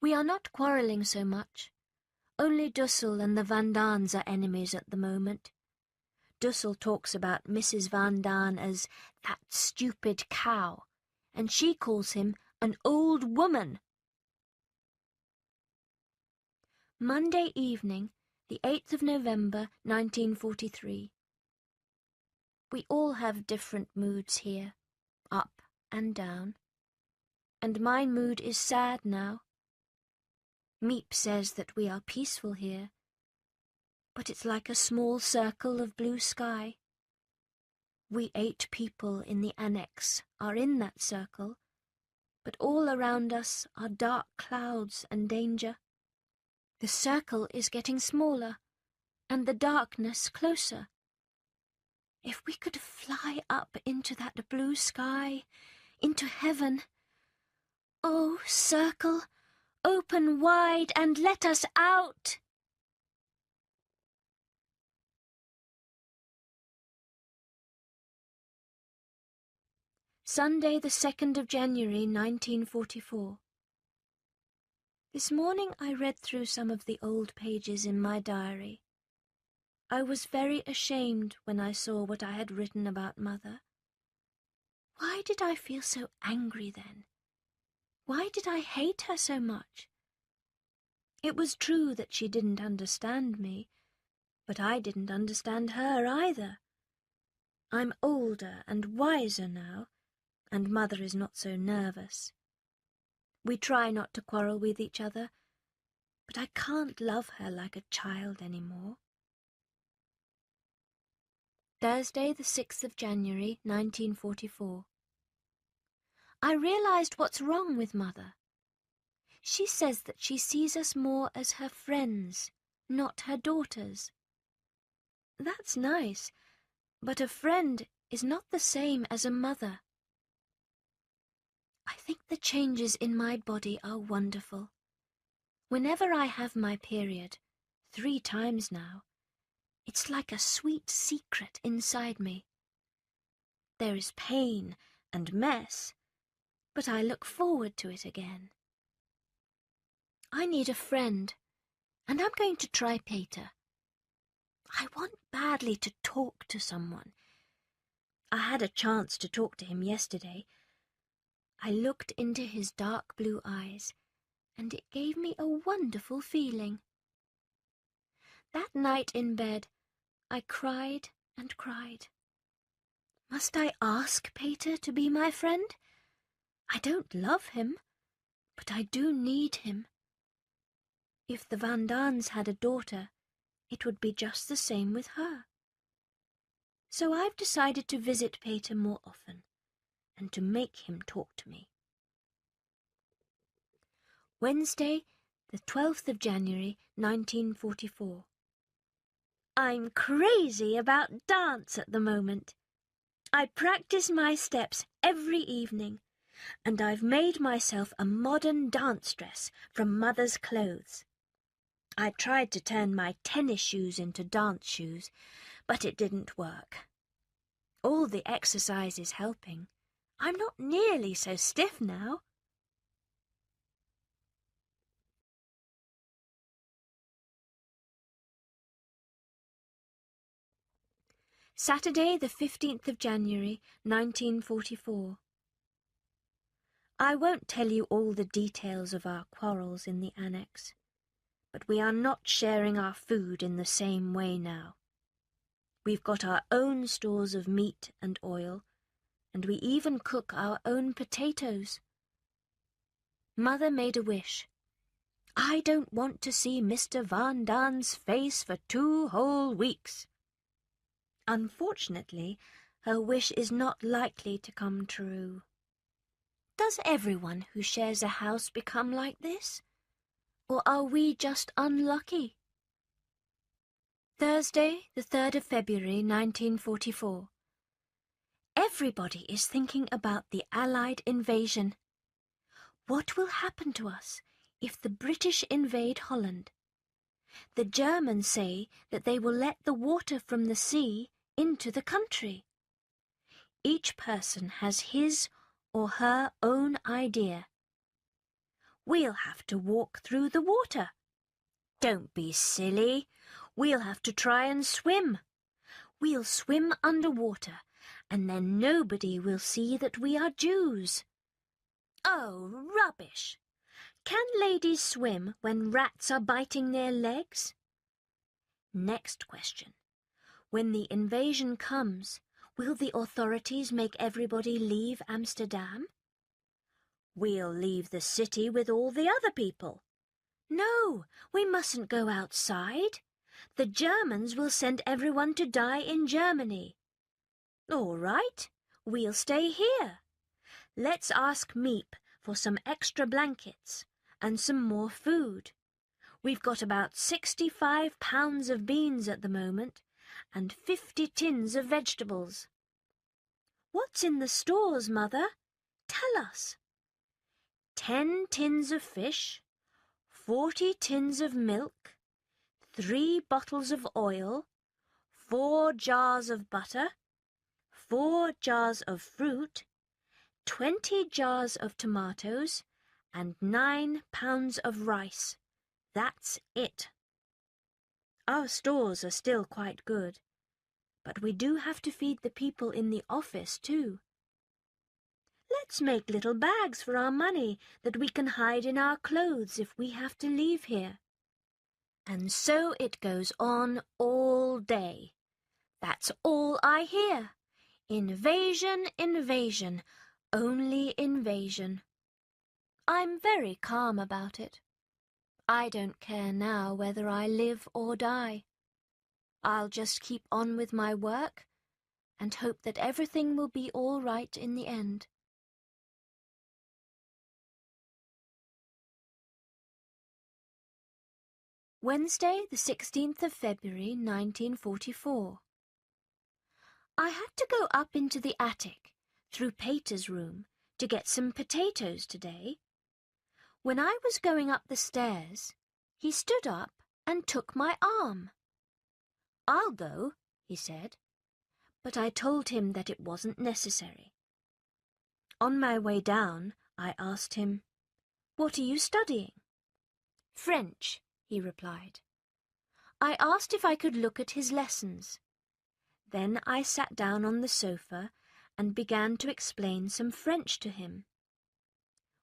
We are not quarrelling so much. Only Dussel and the Van Daans are enemies at the moment. Dussel talks about Mrs. Van Daan as "that stupid cow," and she calls him "an old woman." Monday evening, the 8th of November, 1943. We all have different moods here, up and down. And my mood is sad now. Miep says that we are peaceful here, but it's like a small circle of blue sky. We 8 people in the annex are in that circle, but all around us are dark clouds and danger. The circle is getting smaller, and the darkness closer. If we could fly up into that blue sky, into heaven. Oh, circle, open wide and let us out! Sunday, the 2nd of January, 1944. This morning I read through some of the old pages in my diary. I was very ashamed when I saw what I had written about Mother. Why did I feel so angry then? Why did I hate her so much? It was true that she didn't understand me, but I didn't understand her either. I'm older and wiser now, and Mother is not so nervous. We try not to quarrel with each other, but I can't love her like a child anymore. Thursday, the 6th of January, 1944. I realized what's wrong with Mother. She says that she sees us more as her friends, not her daughters. That's nice, but a friend is not the same as a mother. I think the changes in my body are wonderful. Whenever I have my period, 3 times now, it's like a sweet secret inside me. There is pain and mess, but I look forward to it again. I need a friend, and I'm going to try Peter. I want badly to talk to someone. I had a chance to talk to him yesterday. I looked into his dark blue eyes, and it gave me a wonderful feeling. That night in bed, I cried and cried. Must I ask Peter to be my friend? I don't love him, but I do need him. If the Van Daans had a daughter, it would be just the same with her. So I've decided to visit Peter more often and to make him talk to me. Wednesday, the 12th of January, 1944. I'm crazy about dance at the moment. I practice my steps every evening, and I've made myself a modern dance dress from Mother's clothes. I tried to turn my tennis shoes into dance shoes, but it didn't work. All the exercise is helping. I'm not nearly so stiff now. Saturday, the 15th of January, 1944. I won't tell you all the details of our quarrels in the annex, but we are not sharing our food in the same way now. We've got our own stores of meat and oil, and we even cook our own potatoes. Mother made a wish. I don't want to see Mr. Van Daan's face for 2 whole weeks. Unfortunately, her wish is not likely to come true. Does everyone who shares a house become like this? Or are we just unlucky? Thursday, the 3rd of February, 1944. Everybody is thinking about the Allied invasion. What will happen to us if the British invade Holland? The Germans say that they will let the water from the sea into the country. Each person has his or her own idea. We'll have to walk through the water. Don't be silly. We'll have to try and swim. We'll swim underwater, and then nobody will see that we are Jews. Oh, rubbish! Can ladies swim when rats are biting their legs? Next question. When the invasion comes, will the authorities make everybody leave Amsterdam? We'll leave the city with all the other people. No, we mustn't go outside. The Germans will send everyone to die in Germany. All right, we'll stay here. Let's ask Miep for some extra blankets and some more food. We've got about 65 pounds of beans at the moment and 50 tins of vegetables. What's in the stores, Mother? Tell us. 10 tins of fish, 40 tins of milk, 3 bottles of oil, 4 jars of butter, 4 jars of fruit, 20 jars of tomatoes, and 9 pounds of rice. That's it. Our stores are still quite good, but we do have to feed the people in the office too. Let's make little bags for our money that we can hide in our clothes if we have to leave here. And so it goes on all day. That's all I hear. Invasion, invasion, only invasion. I'm very calm about it. I don't care now whether I live or die. I'll just keep on with my work and hope that everything will be all right in the end. Wednesday, the 16th of February, 1944. I had to go up into the attic, through Peter's room, to get some potatoes today. When I was going up the stairs, he stood up and took my arm. I'll go, he said, but I told him that it wasn't necessary. On my way down, I asked him, "What are you studying?" "French," he replied. I asked if I could look at his lessons. Then I sat down on the sofa and began to explain some French to him.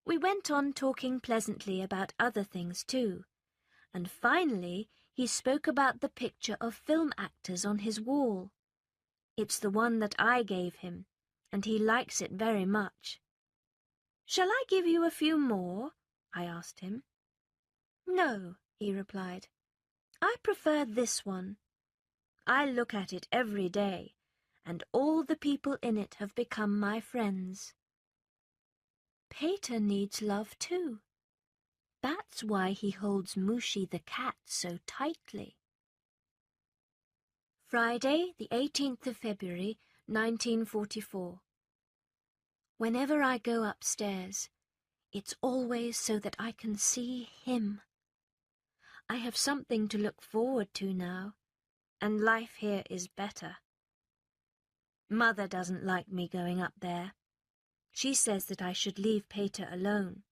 We went on talking pleasantly about other things too, and finally he spoke about the picture of film actors on his wall. It's the one that I gave him, and he likes it very much. Shall I give you a few more? I asked him. No, he replied. I prefer this one. I look at it every day, and all the people in it have become my friends. Peter needs love too. That's why he holds Mushi the cat so tightly. Friday, the 18th of February, 1944. Whenever I go upstairs, it's always so that I can see him. I have something to look forward to now, and life here is better. Mother doesn't like me going up there. She says that I should leave Peter alone.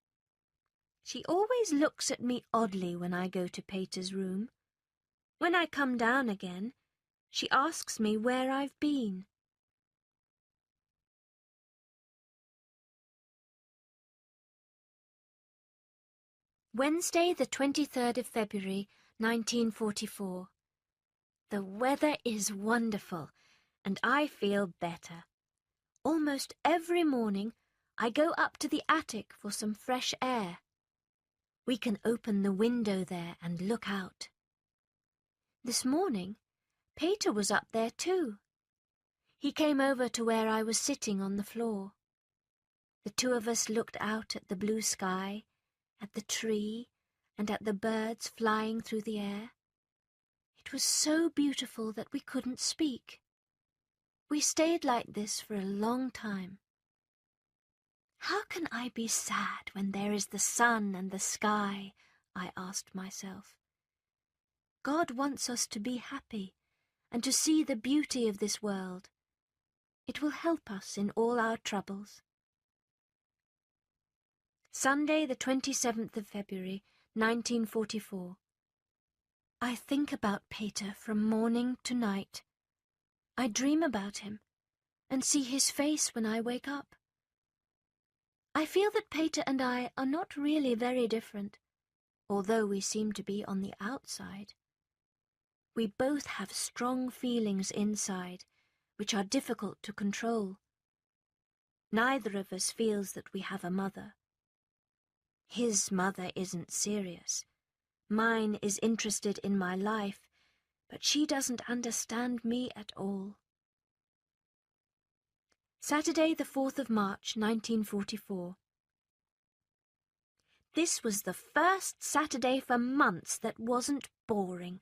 She always looks at me oddly when I go to Peter's room. When I come down again, she asks me where I've been. Wednesday, the 23rd of February, 1944. The weather is wonderful, and I feel better. Almost every morning, I go up to the attic for some fresh air. We can open the window there and look out. This morning, Peter was up there too. He came over to where I was sitting on the floor. The two of us looked out at the blue sky, at the tree, and at the birds flying through the air. It was so beautiful that we couldn't speak. We stayed like this for a long time. How can I be sad when there is the sun and the sky? I asked myself. God wants us to be happy and to see the beauty of this world. It will help us in all our troubles. Sunday, the 27th of February, 1944. I think about Peter from morning to night. I dream about him and see his face when I wake up. I feel that Peter and I are not really very different, although we seem to be on the outside. We both have strong feelings inside, which are difficult to control. Neither of us feels that we have a mother. His mother isn't serious. Mine is interested in my life, but she doesn't understand me at all. Saturday, the 4th of March, 1944. This was the first Saturday for months that wasn't boring.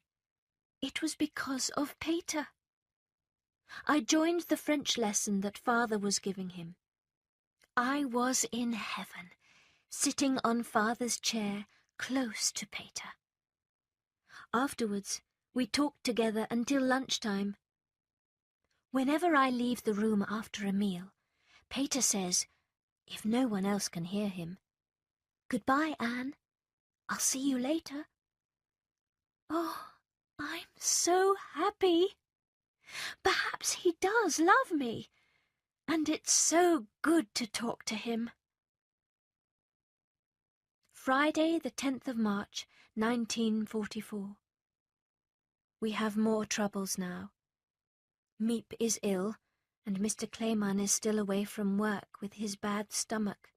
It was because of Peter. I joined the French lesson that Father was giving him. I was in heaven, sitting on Father's chair close to Peter. Afterwards, we talked together until lunchtime. Whenever I leave the room after a meal, Peter says, if no one else can hear him, "Goodbye, Anne. I'll see you later." Oh, I'm so happy. Perhaps he does love me, and it's so good to talk to him. Friday, the 10th of March, 1944. We have more troubles now. Miep is ill, and Mr. Clayman is still away from work with his bad stomach.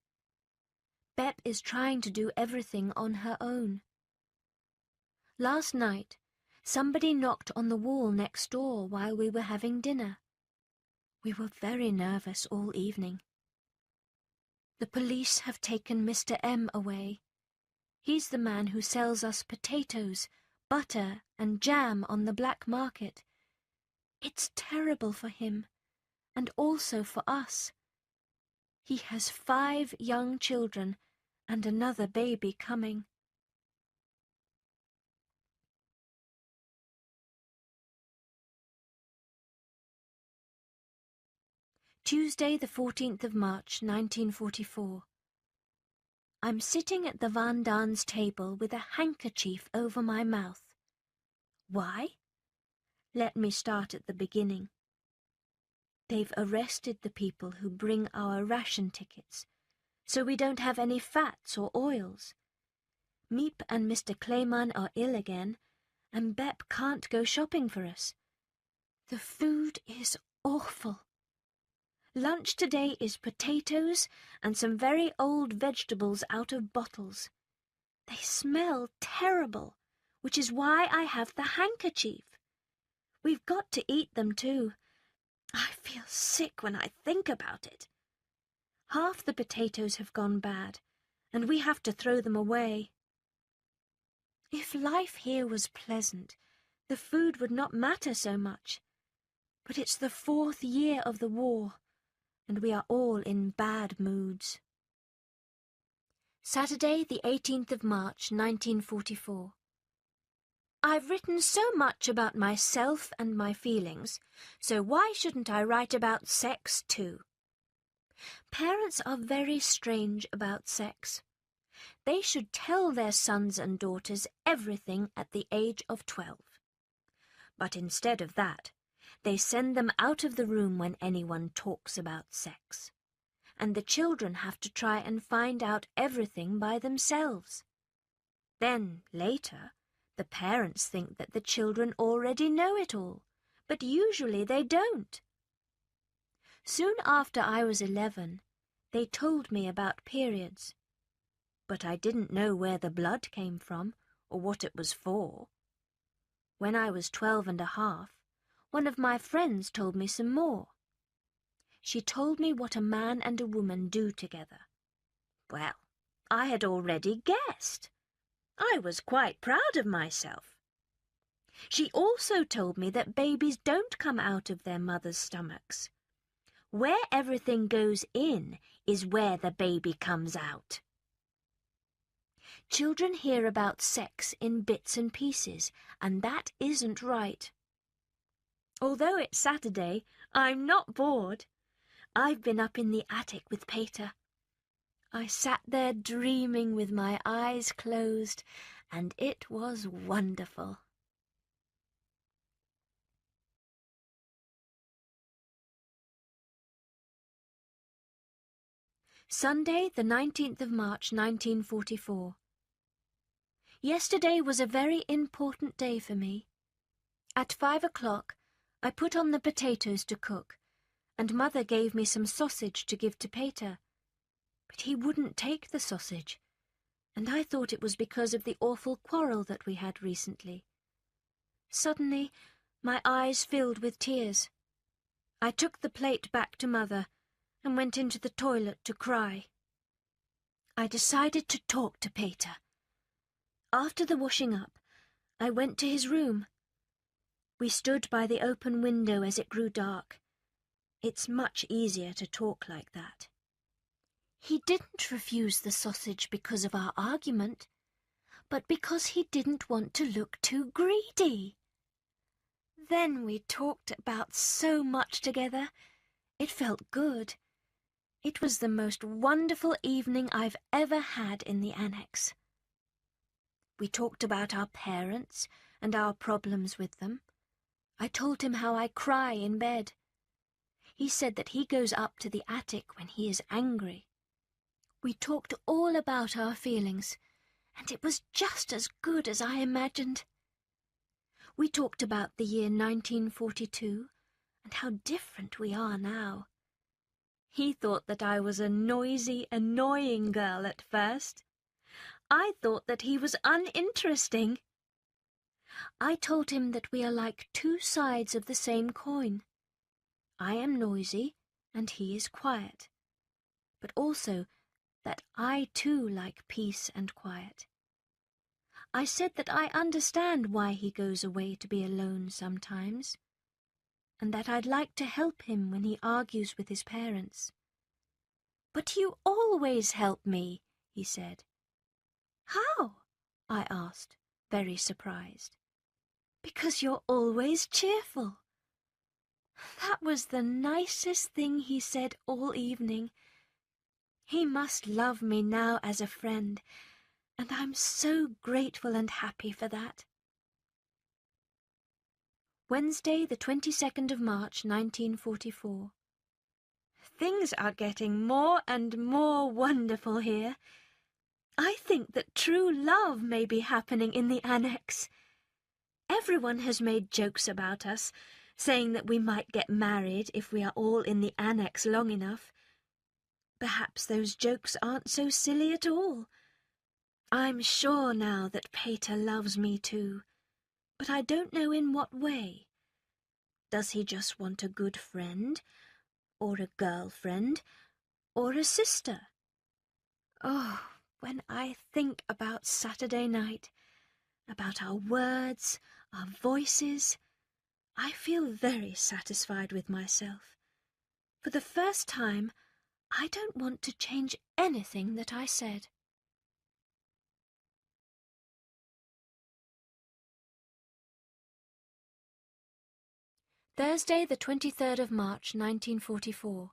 Bep is trying to do everything on her own. Last night, somebody knocked on the wall next door while we were having dinner. We were very nervous all evening. The police have taken Mr. M away. He's the man who sells us potatoes, butter, and jam on the black market. It's terrible for him, and also for us. He has 5 young children and another baby coming. Tuesday, the 14th of March, 1944. I'm sitting at the Van Daan's table with a handkerchief over my mouth. Why? Let me start at the beginning. They've arrested the people who bring our ration tickets, so we don't have any fats or oils. Miep and Mr. Clayman are ill again, and Bep can't go shopping for us. The food is awful. Lunch today is potatoes and some very old vegetables out of bottles. They smell terrible, which is why I have the handkerchief. We've got to eat them too. I feel sick when I think about it. Half the potatoes have gone bad, and we have to throw them away. If life here was pleasant, the food would not matter so much. But it's the 4th year of the war, and we are all in bad moods. Saturday, the 18th of March, 1944. I've written so much about myself and my feelings, so why shouldn't I write about sex too? Parents are very strange about sex. They should tell their sons and daughters everything at the age of 12. But instead of that, they send them out of the room when anyone talks about sex. And the children have to try and find out everything by themselves. Then, later, the parents think that the children already know it all, but usually they don't. Soon after I was 11, they told me about periods. But I didn't know where the blood came from or what it was for. When I was 12 and a half, one of my friends told me some more. She told me what a man and a woman do together. Well, I had already guessed. I was quite proud of myself. She also told me that babies don't come out of their mothers' stomachs. Where everything goes in is where the baby comes out. Children hear about sex in bits and pieces, and that isn't right. Although it's Saturday, I'm not bored. I've been up in the attic with Peter. I sat there dreaming with my eyes closed, and it was wonderful. Sunday, the 19th of March, 1944. Yesterday was a very important day for me. At 5 o'clock, I put on the potatoes to cook, and Mother gave me some sausage to give to Peter. But he wouldn't take the sausage, and I thought it was because of the awful quarrel that we had recently. Suddenly, my eyes filled with tears. I took the plate back to Mother and went into the toilet to cry. I decided to talk to Peter. After the washing up, I went to his room. We stood by the open window as it grew dark. It's much easier to talk like that. He didn't refuse the sausage because of our argument, but because he didn't want to look too greedy. Then we talked about so much together. It felt good. It was the most wonderful evening I've ever had in the annex. We talked about our parents and our problems with them. I told him how I cry in bed. He said that he goes up to the attic when he is angry. We talked all about our feelings, and it was just as good as I imagined. We talked about the year 1942 and how different we are now. He thought that I was a noisy, annoying girl at first. I thought that he was uninteresting. I told him that we are like two sides of the same coin. I am noisy and he is quiet, but also that I too like peace and quiet. I said that I understand why he goes away to be alone sometimes, and that I'd like to help him when he argues with his parents. "But you always help me," he said. "How?" I asked, very surprised. "Because you're always cheerful." That was the nicest thing he said all evening. He must love me now as a friend, and I'm so grateful and happy for that. Wednesday, the 22nd of March, 1944. Things are getting more and more wonderful here. I think that true love may be happening in the annex. Everyone has made jokes about us, saying that we might get married if we are all in the annex long enough. Perhaps those jokes aren't so silly at all. I'm sure now that Pater loves me too, but I don't know in what way. Does he just want a good friend, or a girlfriend, or a sister? Oh, when I think about Saturday night, about our words, our voices, I feel very satisfied with myself. For the first time, I don't want to change anything that I said. Thursday, the 23rd of March, 1944.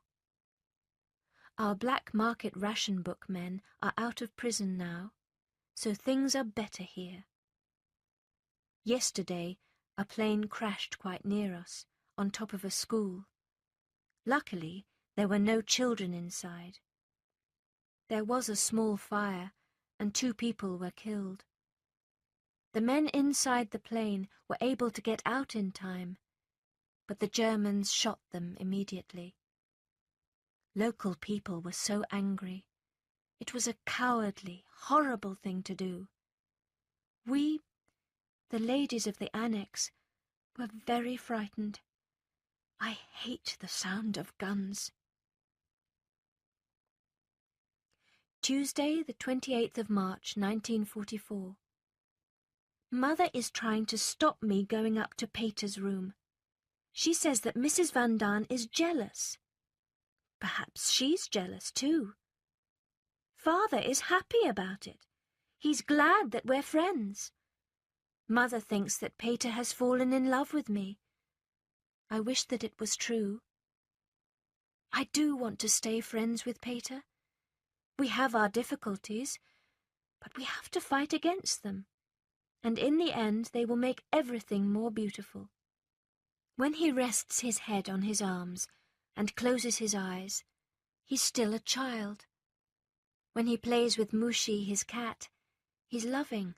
Our black market ration book men are out of prison now, so things are better here. Yesterday, a plane crashed quite near us, on top of a school. Luckily, there were no children inside. There was a small fire, and 2 people were killed. The men inside the plane were able to get out in time, but the Germans shot them immediately. Local people were so angry. It was a cowardly, horrible thing to do. We, the ladies of the annex, were very frightened. I hate the sound of guns. Tuesday, the 28th of March, 1944. Mother is trying to stop me going up to Pater's room. She says that Mrs. Van Daan is jealous. Perhaps she's jealous too. Father is happy about it. He's glad that we're friends. Mother thinks that Pater has fallen in love with me. I wish that it was true. I do want to stay friends with Pater. We have our difficulties, but we have to fight against them, and in the end they will make everything more beautiful. When he rests his head on his arms and closes his eyes, he's still a child. When he plays with Mushi, his cat, he's loving.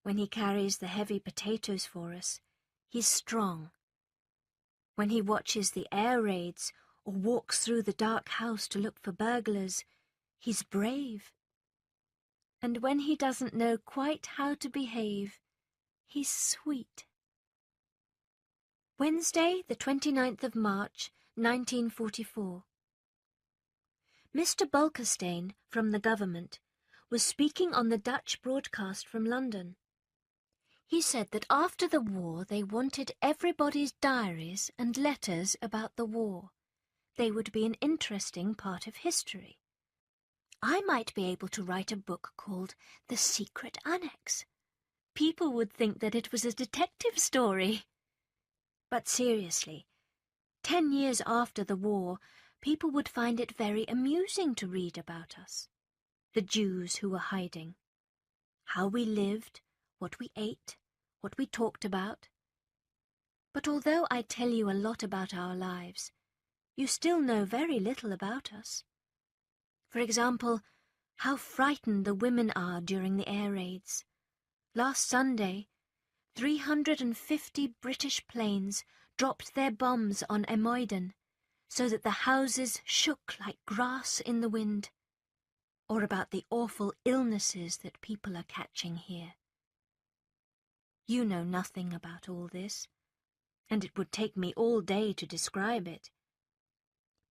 When he carries the heavy potatoes for us, he's strong. When he watches the air raids or walks through the dark house to look for burglars, he's brave. And when he doesn't know quite how to behave, he's sweet. Wednesday, the 29th of March, 1944. Mr. Bulkerstein, from the government, was speaking on the Dutch broadcast from London. He said that after the war they wanted everybody's diaries and letters about the war. They would be an interesting part of history. I might be able to write a book called The Secret Annex. People would think that it was a detective story. But seriously, 10 years after the war, people would find it very amusing to read about us. The Jews who were hiding. How we lived, what we ate, what we talked about. But although I tell you a lot about our lives, you still know very little about us. For example, how frightened the women are during the air raids. Last Sunday, 350 British planes dropped their bombs on Emoiden, so that the houses shook like grass in the wind. Or about the awful illnesses that people are catching here. You know nothing about all this, and it would take me all day to describe it.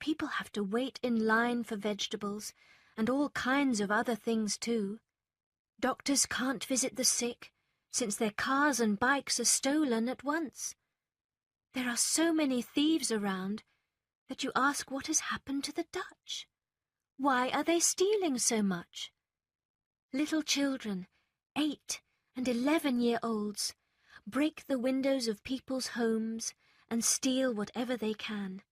People have to wait in line for vegetables, and all kinds of other things too. Doctors can't visit the sick, since their cars and bikes are stolen at once. There are so many thieves around that you ask what has happened to the Dutch. Why are they stealing so much? Little children, 8 and 11-year-olds, break the windows of people's homes and steal whatever they can.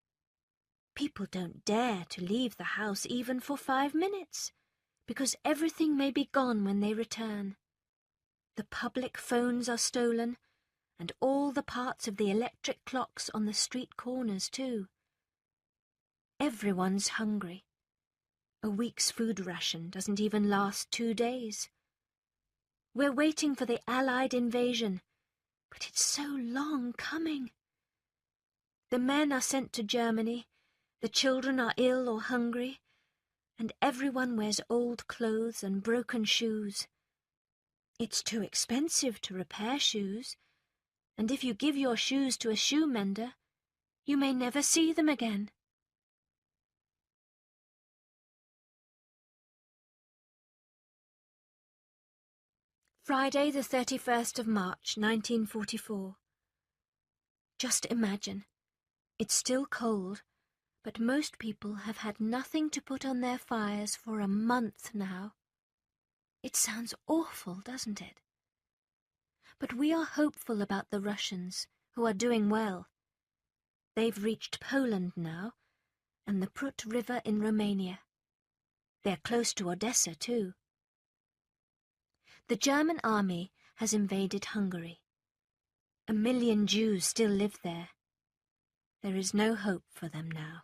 People don't dare to leave the house even for 5 minutes, because everything may be gone when they return. The public phones are stolen, and all the parts of the electric clocks on the street corners too. Everyone's hungry. A week's food ration doesn't even last 2 days. We're waiting for the Allied invasion, but it's so long coming. The men are sent to Germany, the children are ill or hungry, and everyone wears old clothes and broken shoes. It's too expensive to repair shoes, and if you give your shoes to a shoe mender, you may never see them again. Friday the 31st of March, 1944. Just imagine, it's still cold, but most people have had nothing to put on their fires for a month now. It sounds awful, doesn't it? But we are hopeful about the Russians, who are doing well. They've reached Poland now, and the Prut River in Romania. They're close to Odessa, too. The German army has invaded Hungary. 1 million Jews still live there. There is no hope for them now.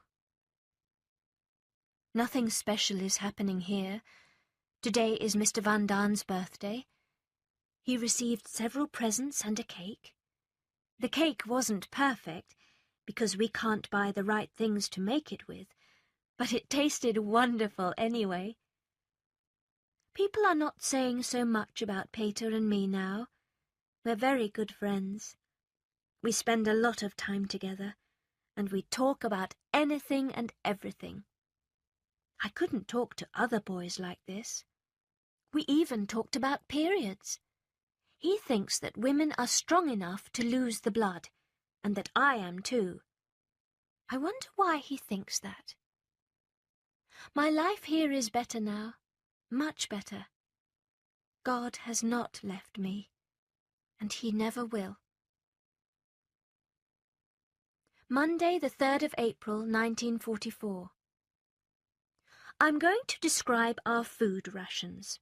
Nothing special is happening here. Today is Mr. Van Daan's birthday. He received several presents and a cake. The cake wasn't perfect, because we can't buy the right things to make it with, but it tasted wonderful anyway. People are not saying so much about Peter and me now. We're very good friends. We spend a lot of time together, and we talk about anything and everything. I couldn't talk to other boys like this. We even talked about periods. He thinks that women are strong enough to lose the blood, and that I am too. I wonder why he thinks that. My life here is better now, much better. God has not left me, and he never will. Monday, the 3rd of April, 1944. I'm going to describe our food rations.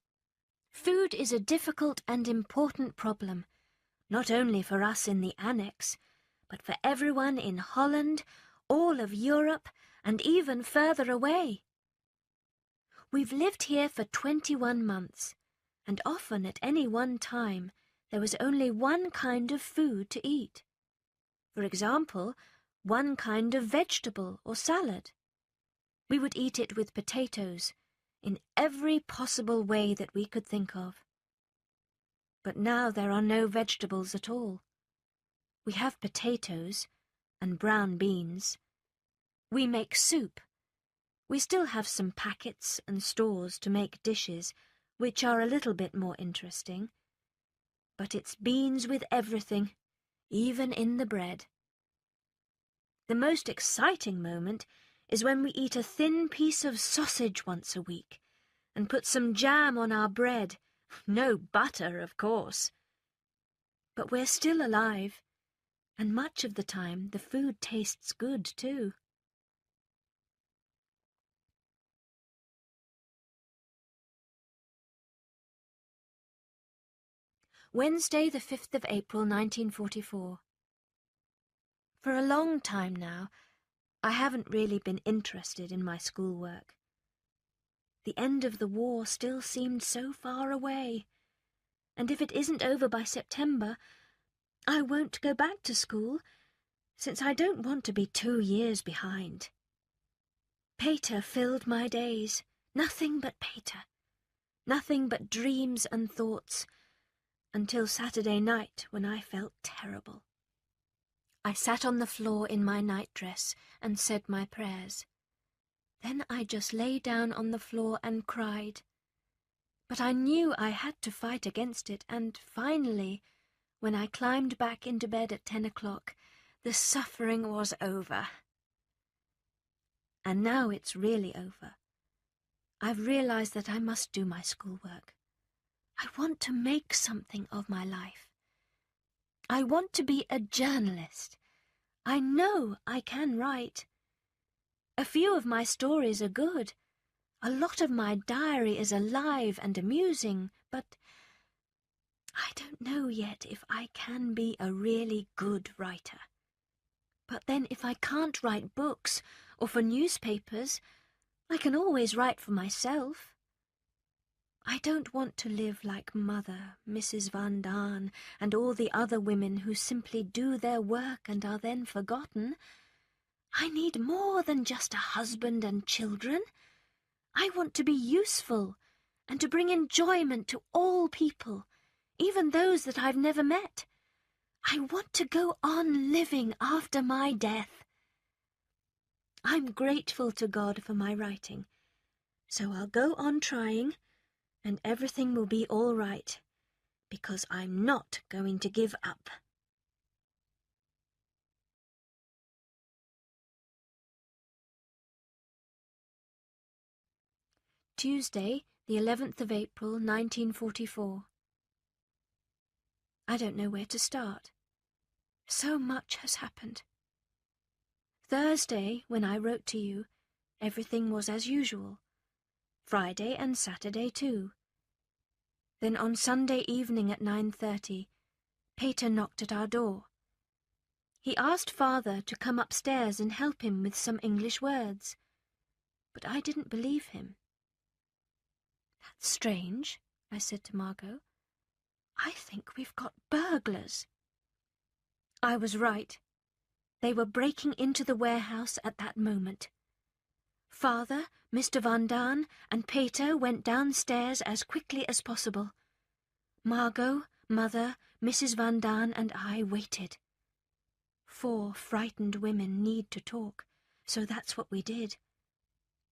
Food is a difficult and important problem, not only for us in the annex, but for everyone in Holland, all of Europe, and even further away. We've lived here for 21 months, and often at any one time there was only one kind of food to eat. For example, one kind of vegetable or salad. We would eat it with potatoes, in every possible way that we could think of. But now there are no vegetables at all. We have potatoes and brown beans. We make soup. We still have some packets and stores to make dishes, which are a little bit more interesting. But it's beans with everything, even in the bread. The most exciting moment is when we eat a thin piece of sausage once a week and put some jam on our bread. No butter, of course. But we're still alive, and much of the time the food tastes good too. Wednesday, the 5th of April, 1944. For a long time now, I haven't really been interested in my schoolwork. The end of the war still seemed so far away, and if it isn't over by September, I won't go back to school, since I don't want to be 2 years behind. Peter filled my days, nothing but Peter, nothing but dreams and thoughts, until Saturday night when I felt terrible. I sat on the floor in my nightdress and said my prayers. Then I just lay down on the floor and cried. But I knew I had to fight against it, and finally, when I climbed back into bed at 10 o'clock, the suffering was over. And now it's really over. I've realized that I must do my schoolwork. I want to make something of my life. I want to be a journalist. I know I can write. A few of my stories are good. A lot of my diary is alive and amusing, but I don't know yet if I can be a really good writer. But then if I can't write books or for newspapers, I can always write for myself. I don't want to live like Mother, Mrs. Van Daan, and all the other women who simply do their work and are then forgotten. I need more than just a husband and children. I want to be useful and to bring enjoyment to all people, even those that I've never met. I want to go on living after my death. I'm grateful to God for my writing, so I'll go on trying, and everything will be all right, because I'm not going to give up. Tuesday, the 11th of April, 1944. I don't know where to start. So much has happened. Thursday, when I wrote to you, everything was as usual. Friday and Saturday too. Then on Sunday evening at 9:30, Peter knocked at our door. He asked Father to come upstairs and help him with some English words, but I didn't believe him. That's strange, I said to Margot. I think we've got burglars. I was right. They were breaking into the warehouse at that moment. Father, Mr. Van Daan, and Peter went downstairs as quickly as possible. Margot, Mother, Mrs. Van Daan, and I waited. 4 frightened women need to talk, so that's what we did.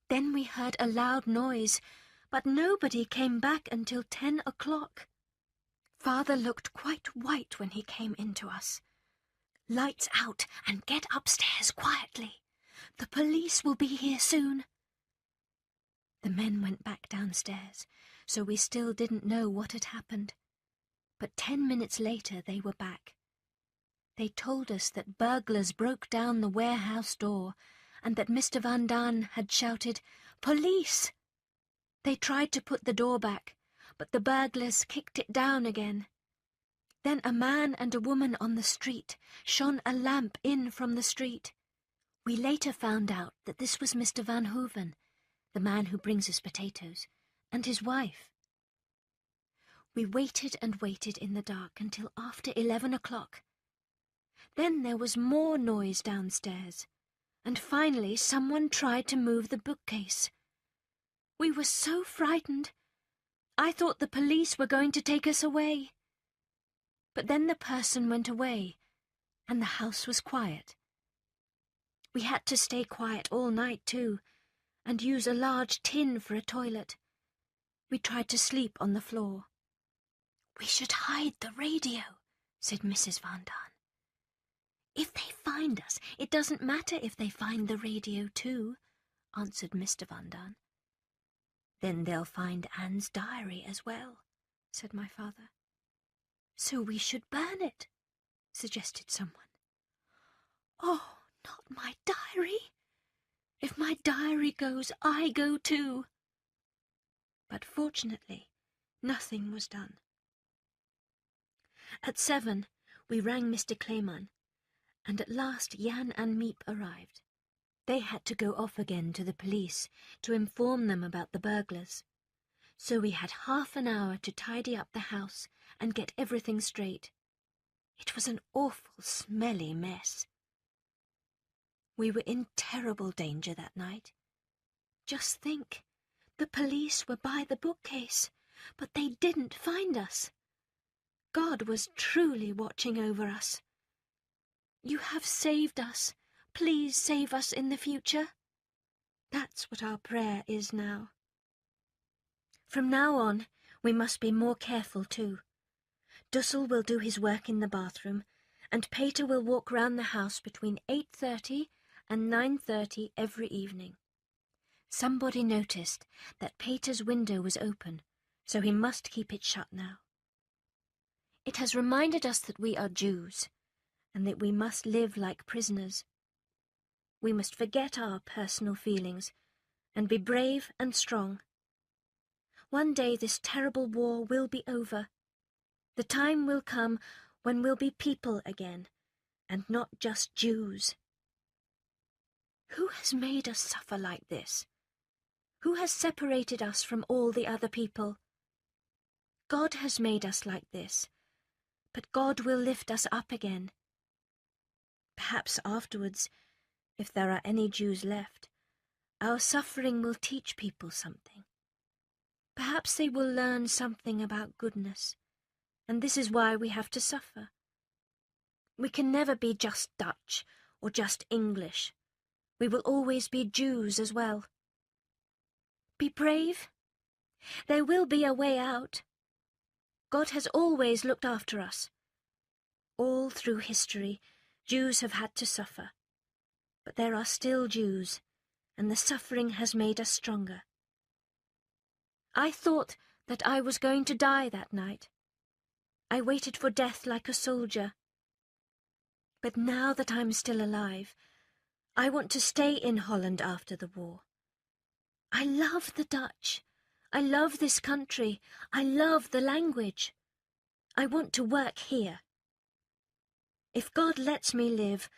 Then we heard a loud noise, but nobody came back until 10 o'clock. Father looked quite white when he came into us. Lights out and get upstairs quietly. The police will be here soon. The men went back downstairs, so we still didn't know what had happened. But 10 minutes later they were back. They told us that burglars broke down the warehouse door and that Mr. Van Daan had shouted, "Police!" They tried to put the door back, but the burglars kicked it down again. Then a man and a woman on the street shone a lamp in from the street. We later found out that this was Mr. Van Hooven, the man who brings us potatoes, and his wife. We waited and waited in the dark until after 11 o'clock. Then there was more noise downstairs, and finally someone tried to move the bookcase. We were so frightened. I thought the police were going to take us away. But then the person went away, and the house was quiet. We had to stay quiet all night too, and use a large tin for a toilet. We tried to sleep on the floor. "We should hide the radio," said Mrs. Van Daan. "If they find us, it doesn't matter if they find the radio too," answered Mr. Van Daan. "Then they'll find Anne's diary as well," said my father. "So we should burn it," suggested someone. "Oh, not my diary. If my diary goes, I go too." But fortunately, nothing was done. At 7, we rang Mr. Clayman, and at last Jan and Miep arrived. They had to go off again to the police to inform them about the burglars. So we had half an hour to tidy up the house and get everything straight. It was an awful, smelly mess. We were in terrible danger that night. Just think, the police were by the bookcase, but they didn't find us. God was truly watching over us. You have saved us. Please save us in the future. That's what our prayer is now. From now on, we must be more careful too. Dussel will do his work in the bathroom, and Peter will walk round the house between 8:30 and 9:30 every evening. Somebody noticed that Peter's window was open, so he must keep it shut now. It has reminded us that we are Jews, and that we must live like prisoners. We must forget our personal feelings and be brave and strong. One day this terrible war will be over. The time will come when we'll be people again, and not just Jews. Who has made us suffer like this? Who has separated us from all the other people? God has made us like this, but God will lift us up again. Perhaps afterwards If there are any Jews left, our suffering will teach people something. Perhaps they will learn something about goodness, and this is why we have to suffer. We can never be just Dutch or just English. We will always be Jews as well. Be brave. There will be a way out. God has always looked after us. All through history, Jews have had to suffer. But there are still Jews, and the suffering has made us stronger. I thought that I was going to die that night. I waited for death like a soldier. But now that I'm still alive, I want to stay in Holland after the war. I love the Dutch. I love this country. I love the language. I want to work here. If God lets me live,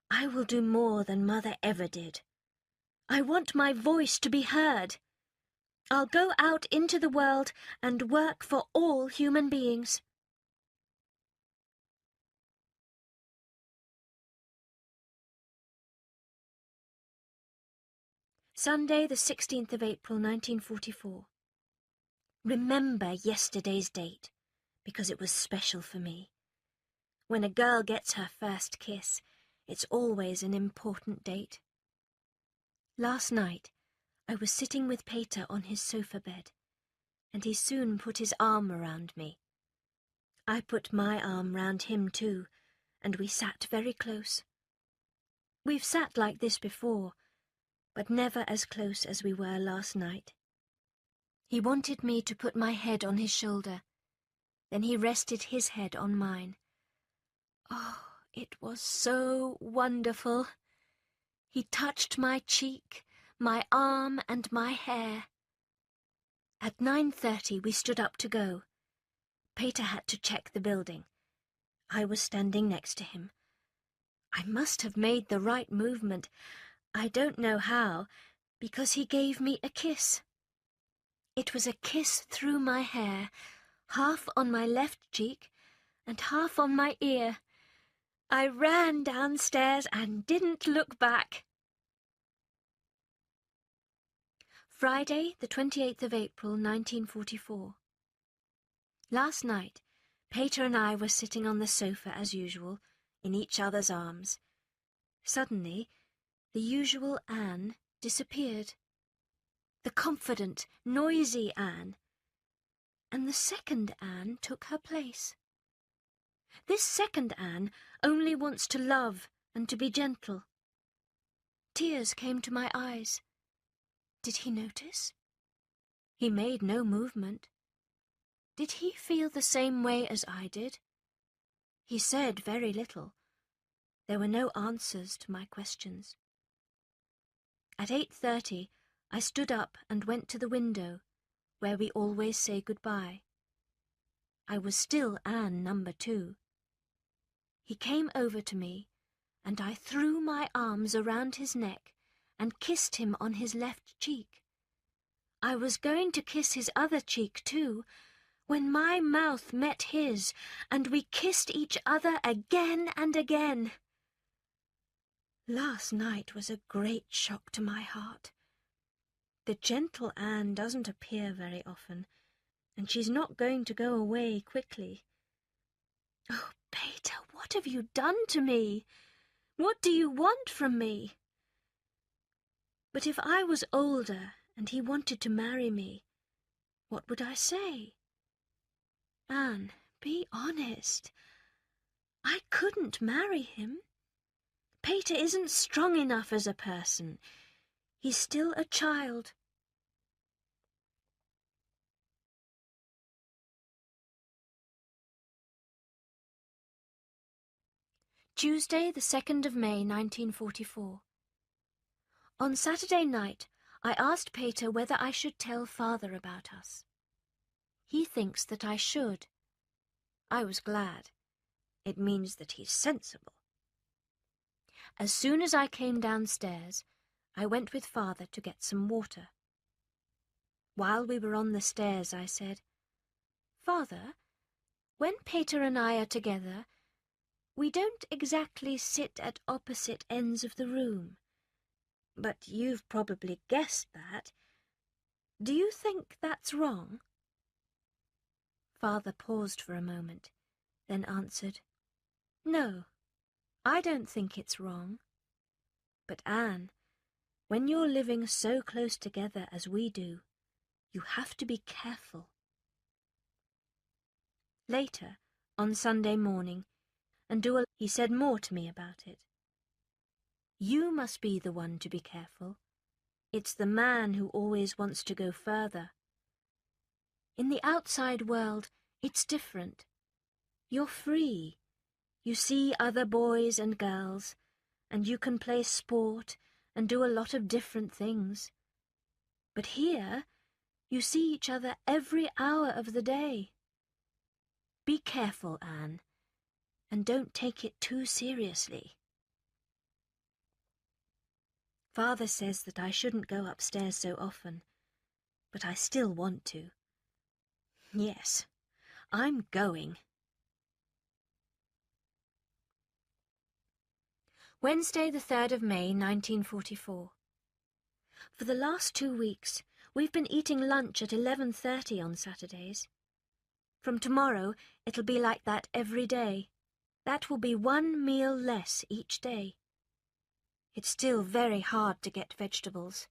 I will do more than Mother ever did. I want my voice to be heard. I'll go out into the world and work for all human beings. Sunday, the 16th of April, 1944. Remember yesterday's date, because it was special for me. When a girl gets her first kiss, it's always an important date. Last night, I was sitting with Peter on his sofa bed, and he soon put his arm around me. I put my arm round him too, and we sat very close. We've sat like this before, but never as close as we were last night. He wanted me to put my head on his shoulder. Then he rested his head on mine. Oh, it was so wonderful. He touched my cheek, my arm and my hair. At 9:30 we stood up to go. Peter had to check the building. I was standing next to him. I must have made the right movement. I don't know how, because he gave me a kiss. It was a kiss through my hair, half on my left cheek and half on my ear. I ran downstairs and didn't look back. Friday, the 28th of April, 1944. Last night, Peter and I were sitting on the sofa as usual, in each other's arms. Suddenly, the usual Anne disappeared. The confident, noisy Anne. And the second Anne took her place. This second Anne only wants to love and to be gentle. Tears came to my eyes. Did he notice? He made no movement. Did he feel the same way as I did? He said very little. There were no answers to my questions. At 8:30, I stood up and went to the window, where we always say goodbye. I was still Anne number 2. He came over to me, and I threw my arms around his neck and kissed him on his left cheek. I was going to kiss his other cheek too, when my mouth met his, and we kissed each other again and again. Last night was a great shock to my heart. The gentle Anne doesn't appear very often, and she's not going to go away quickly. Oh, Peter, what have you done to me? What do you want from me? But if I was older and he wanted to marry me, what would I say? Anne, be honest. I couldn't marry him. Peter isn't strong enough as a person. He's still a child. Tuesday, the 2nd of May, 1944. On Saturday night, I asked Peter whether I should tell Father about us. He thinks that I should. I was glad. It means that he's sensible. As soon as I came downstairs, I went with Father to get some water. While we were on the stairs, I said, "Father, when Peter and I are together, We don't exactly sit at opposite ends of the room, but you've probably guessed that. Do you think that's wrong?" Father paused for a moment, then answered, "No, I don't think it's wrong. But Anne, when you're living so close together as we do, you have to be careful." Later, on Sunday morning, he said more to me about it. "You must be the one to be careful. It's the man who always wants to go further. In the outside world, it's different. You're free. You see other boys and girls, and you can play sport and do a lot of different things. But here, you see each other every hour of the day. Be careful, Anne, and don't take it too seriously." Father says that I shouldn't go upstairs so often, but I still want to. Yes, I'm going. Wednesday, the 3rd of May, 1944. For the last 2 weeks, we've been eating lunch at 11:30 on Saturdays. From tomorrow, it'll be like that every day. That will be 1 meal less each day. It's still very hard to get vegetables.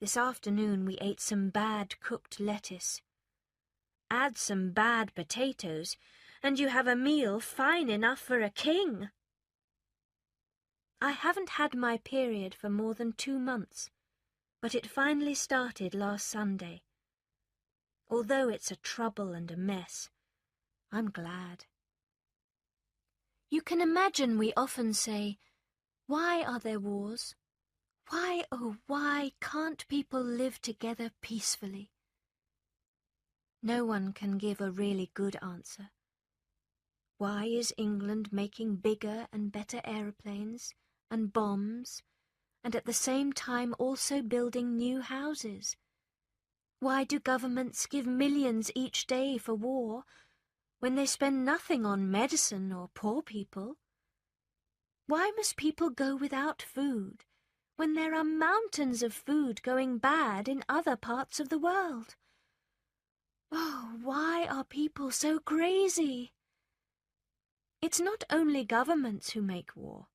This afternoon we ate some bad cooked lettuce. Add some bad potatoes, and you have a meal fine enough for a king. I haven't had my period for more than 2 months, but it finally started last Sunday. Although it's a trouble and a mess, I'm glad. You can imagine we often say, "Why are there wars? Why, oh why can't people live together peacefully?" No one can give a really good answer. Why is England making bigger and better aeroplanes and bombs, and at the same time also building new houses? Why do governments give millions each day for war when they spend nothing on medicine or poor people? Why must people go without food when there are mountains of food going bad in other parts of the world? Oh, why are people so crazy? It's not only governments who make war.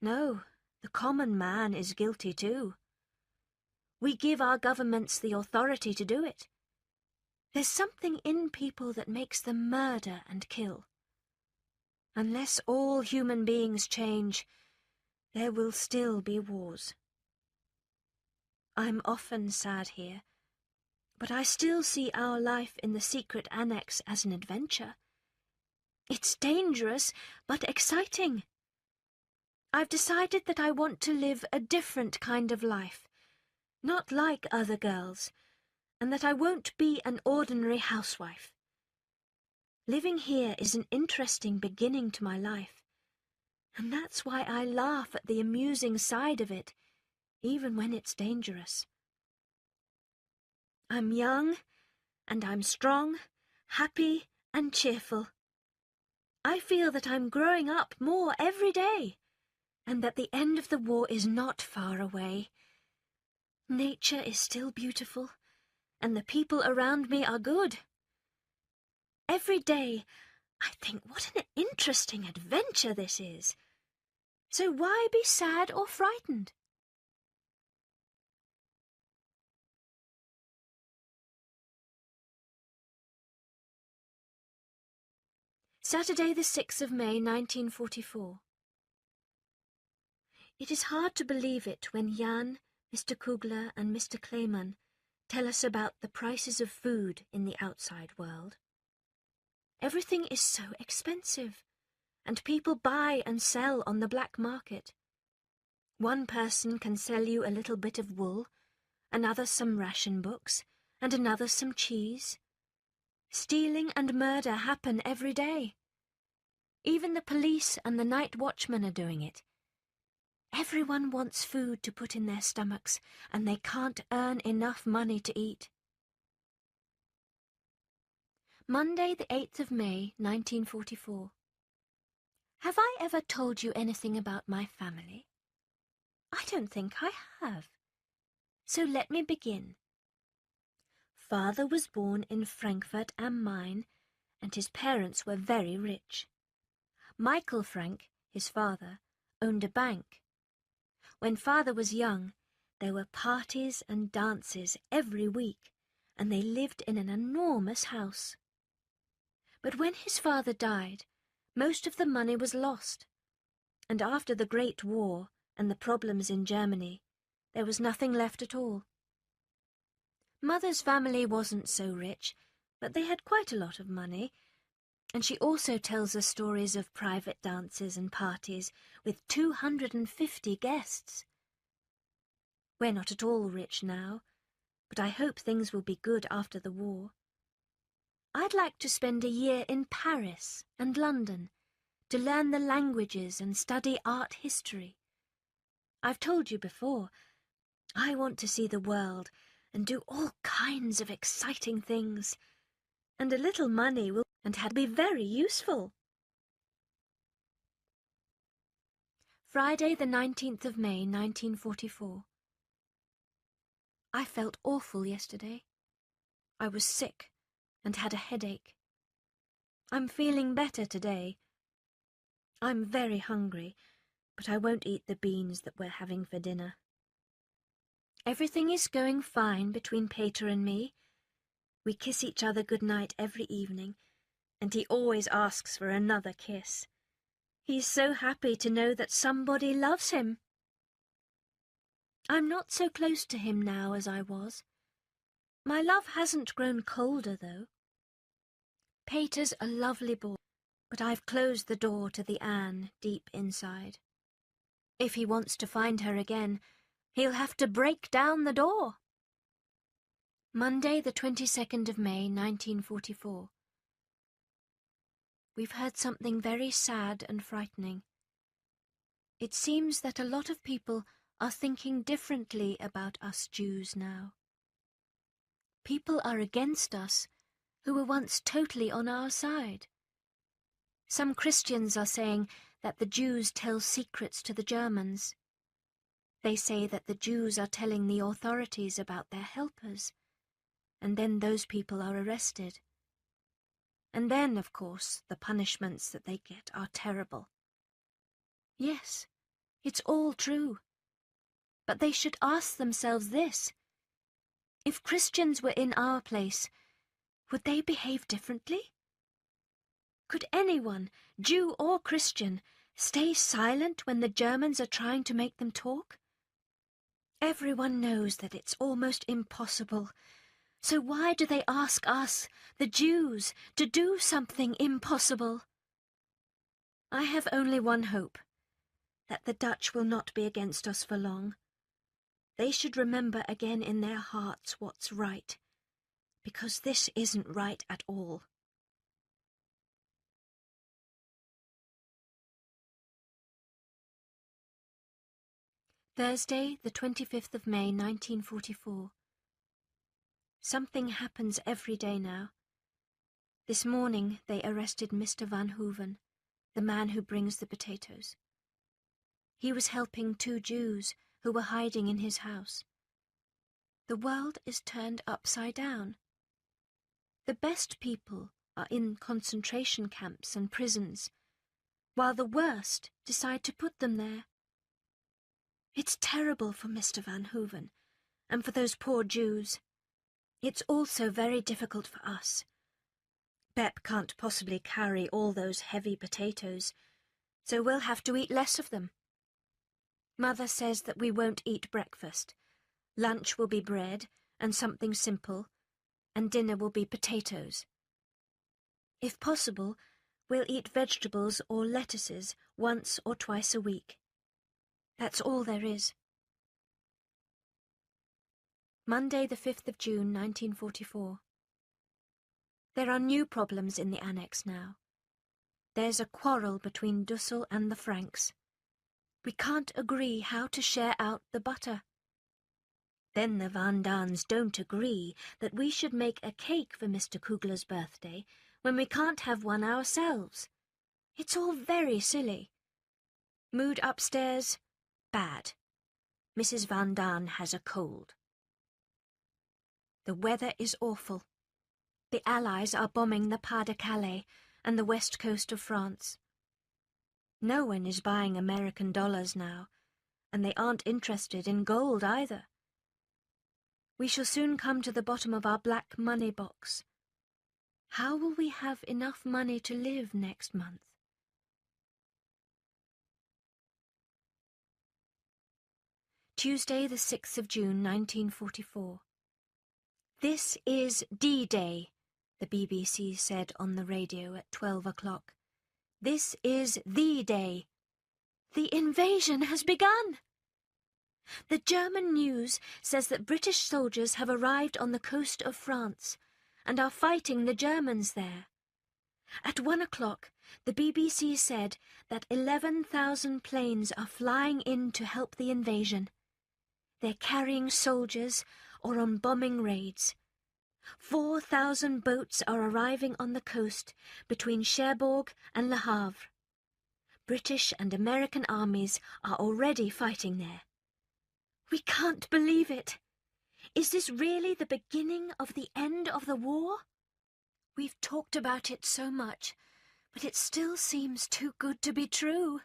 No, the common man is guilty too. We give our governments the authority to do it. There's something in people that makes them murder and kill. Unless all human beings change, there will still be wars. I'm often sad here, but I still see our life in the secret annex as an adventure. It's dangerous, but exciting. I've decided that I want to live a different kind of life, not like other girls, and that I won't be an ordinary housewife. Living here is an interesting beginning to my life, and that's why I laugh at the amusing side of it, even when it's dangerous. I'm young, and I'm strong, happy, and cheerful. I feel that I'm growing up more every day, and that the end of the war is not far away. Nature is still beautiful, and the people around me are good. Every day, I think what an interesting adventure this is. So why be sad or frightened? Saturday, the 6th of May, 1944. It is hard to believe it when Jan, Mr. Kugler and Mr. Kleiman tell us about the prices of food in the outside world. Everything is so expensive, and people buy and sell on the black market. One person can sell you a little bit of wool, another some ration books, and another some cheese. Stealing and murder happen every day. Even the police and the night watchmen are doing it. Everyone wants food to put in their stomachs, and they can't earn enough money to eat. Monday, the 8th of May, 1944. Have I ever told you anything about my family? I don't think I have. So let me begin. Father was born in Frankfurt am Main, and his parents were very rich. Michael Frank, his father, owned a bank. When father was young, there were parties and dances every week, and they lived in an enormous house. But when his father died, most of the money was lost, and after the Great War and the problems in Germany, there was nothing left at all. Mother's family wasn't so rich, but they had quite a lot of money, and she also tells us stories of private dances and parties with 250 guests. We're not at all rich now, but I hope things will be good after the war. I'd like to spend a year in Paris and London to learn the languages and study art history. I've told you before, I want to see the world and do all kinds of exciting things, and a little money will be very useful. Friday, the 19th of May, 1944. I felt awful yesterday. I was sick and had a headache. I'm feeling better today. I'm very hungry, but I won't eat the beans that we're having for dinner. Everything is going fine between Peter and me. We kiss each other good night every evening, and he always asks for another kiss. He's so happy to know that somebody loves him. I'm not so close to him now as I was. My love hasn't grown colder, though. Peter's a lovely boy, but I've closed the door to the Anne deep inside. If he wants to find her again, he'll have to break down the door. Monday, the 22nd of May, 1944. We've heard something very sad and frightening. It seems that a lot of people are thinking differently about us Jews now. People are against us who were once totally on our side. Some Christians are saying that the Jews tell secrets to the Germans. They say that the Jews are telling the authorities about their helpers, and then those people are arrested. And then, of course, the punishments that they get are terrible. Yes, it's all true. But they should ask themselves this. If Christians were in our place, would they behave differently? Could anyone, Jew or Christian, stay silent when the Germans are trying to make them talk? Everyone knows that it's almost impossible. So why do they ask us, the Jews, to do something impossible? I have only one hope, that the Dutch will not be against us for long. They should remember again in their hearts what's right, because this isn't right at all. Thursday, the 25th of May, 1944. Something happens every day now. This morning they arrested Mr. Van Hooven, the man who brings the potatoes. He was helping 2 Jews who were hiding in his house. The world is turned upside down. The best people are in concentration camps and prisons, while the worst decide to put them there. It's terrible for Mr. Van Hooven, and for those poor Jews. It's also very difficult for us. Bep can't possibly carry all those heavy potatoes, so we'll have to eat less of them. Mother says that we won't eat breakfast. Lunch will be bread and something simple, and dinner will be potatoes. If possible, we'll eat vegetables or lettuces once or twice a week. That's all there is. Monday, the 5th of June, 1944. There are new problems in the annex now. There's a quarrel between Dussel and the Franks. We can't agree how to share out the butter. Then the Van Daans don't agree that we should make a cake for Mr. Kugler's birthday when we can't have one ourselves. It's all very silly. Mood upstairs, bad. Mrs. Van Daan has a cold. The weather is awful. The Allies are bombing the Pas-de-Calais and the west coast of France. No one is buying American dollars now, and they aren't interested in gold either. We shall soon come to the bottom of our black money box. How will we have enough money to live next month? Tuesday, the 6th of June, 1944. This is D-Day, the BBC said on the radio at 12 o'clock. This is the day. The invasion has begun. The German news says that British soldiers have arrived on the coast of France and are fighting the Germans there. At 1 o'clock, the BBC said that 11,000 planes are flying in to help the invasion. They're carrying soldiers or on bombing raids. 4,000 boats are arriving on the coast between Cherbourg and Le Havre. British and American armies are already fighting there. We can't believe it. Is this really the beginning of the end of the war? We've talked about it so much, but it still seems too good to be true.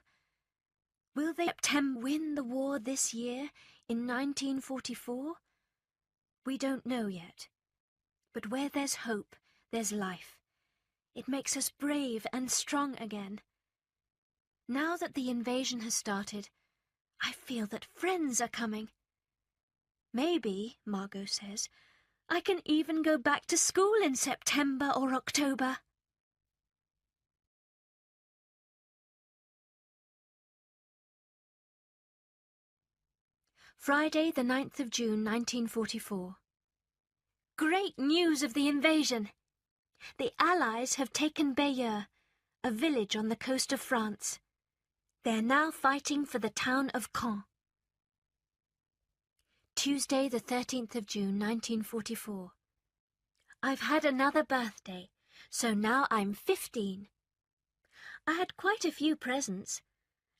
Will they win the war this year, in 1944? We don't know yet. But where there's hope, there's life. It makes us brave and strong again. Now that the invasion has started, I feel that friends are coming. Maybe, Margot says, I can even go back to school in September or October. Friday, the 9th of June, 1944. Great news of the invasion! The Allies have taken Bayeux, a village on the coast of France. They're now fighting for the town of Caen. Tuesday, the 13th of June, 1944. I've had another birthday, so now I'm 15. I had quite a few presents.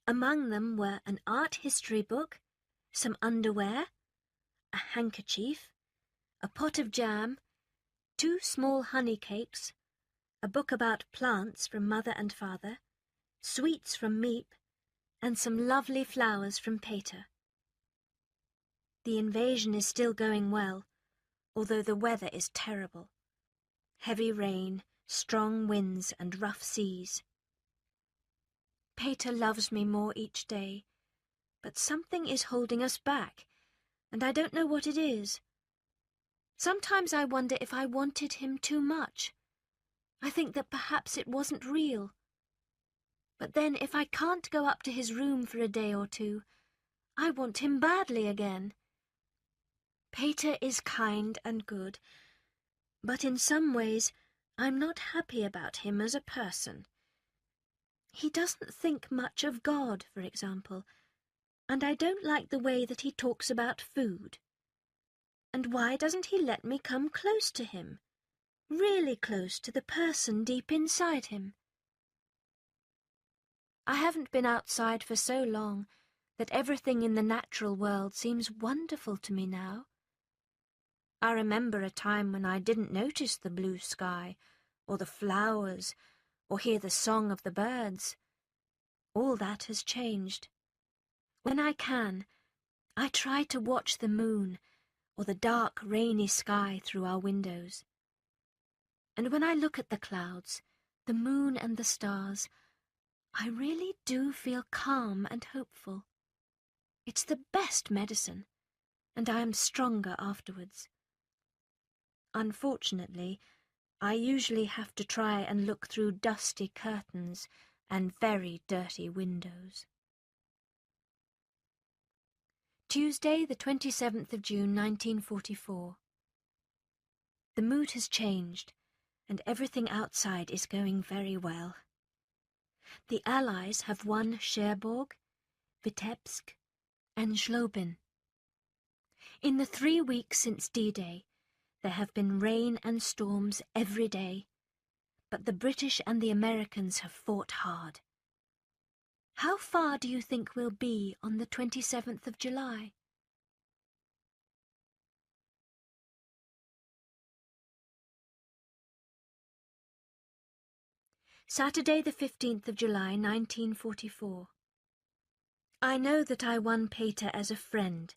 Among them were an art history book, some underwear, a handkerchief, a pot of jam, 2 small honey cakes, a book about plants from Mother and Father, sweets from Miep, and some lovely flowers from Peter. The invasion is still going well, although the weather is terrible. Heavy rain, strong winds and rough seas. Peter loves me more each day, but something is holding us back, and I don't know what it is. Sometimes I wonder if I wanted him too much. I think that perhaps it wasn't real. But then if I can't go up to his room for a day or two, I want him badly again. Peter is kind and good, but in some ways I'm not happy about him as a person. He doesn't think much of God, for example, and I don't like the way that he talks about food. And why doesn't he let me come close to him? Really close to the person deep inside him? I haven't been outside for so long that everything in the natural world seems wonderful to me now. I remember a time when I didn't notice the blue sky, or the flowers, or hear the song of the birds. All that has changed. When I can, I try to watch the moon, or the dark, rainy sky through our windows. And when I look at the clouds, the moon and the stars, I really do feel calm and hopeful. It's the best medicine, and I am stronger afterwards. Unfortunately, I usually have to try and look through dusty curtains and very dirty windows. Tuesday, the 27th of June, 1944. The mood has changed, and everything outside is going very well. The Allies have won Cherbourg, Vitebsk, and Schloben. In the 3 weeks since D-Day, there have been rain and storms every day. but the British and the Americans have fought hard. How far do you think we'll be on the 27th of July? Saturday the 15th of July, 1944. I know that I won Peter as a friend,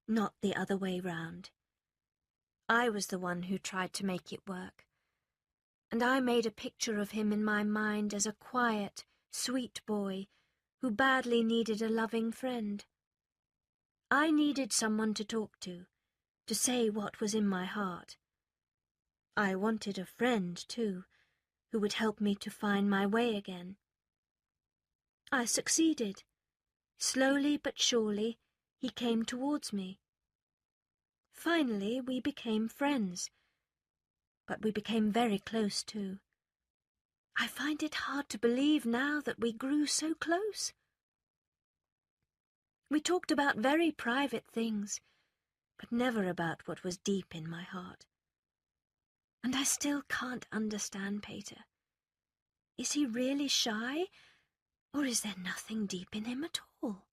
not the other way round. I was the one who tried to make it work, and I made a picture of him in my mind as a quiet, sweet boy who badly needed a loving friend. I needed someone to talk to say what was in my heart. I wanted a friend, too, who would help me to find my way again. I succeeded. Slowly but surely, he came towards me. Finally, we became friends, but we became very close, too. I find it hard to believe now that we grew so close. We talked about very private things, but never about what was deep in my heart. And I still can't understand Peter. Is he really shy, or is there nothing deep in him at all?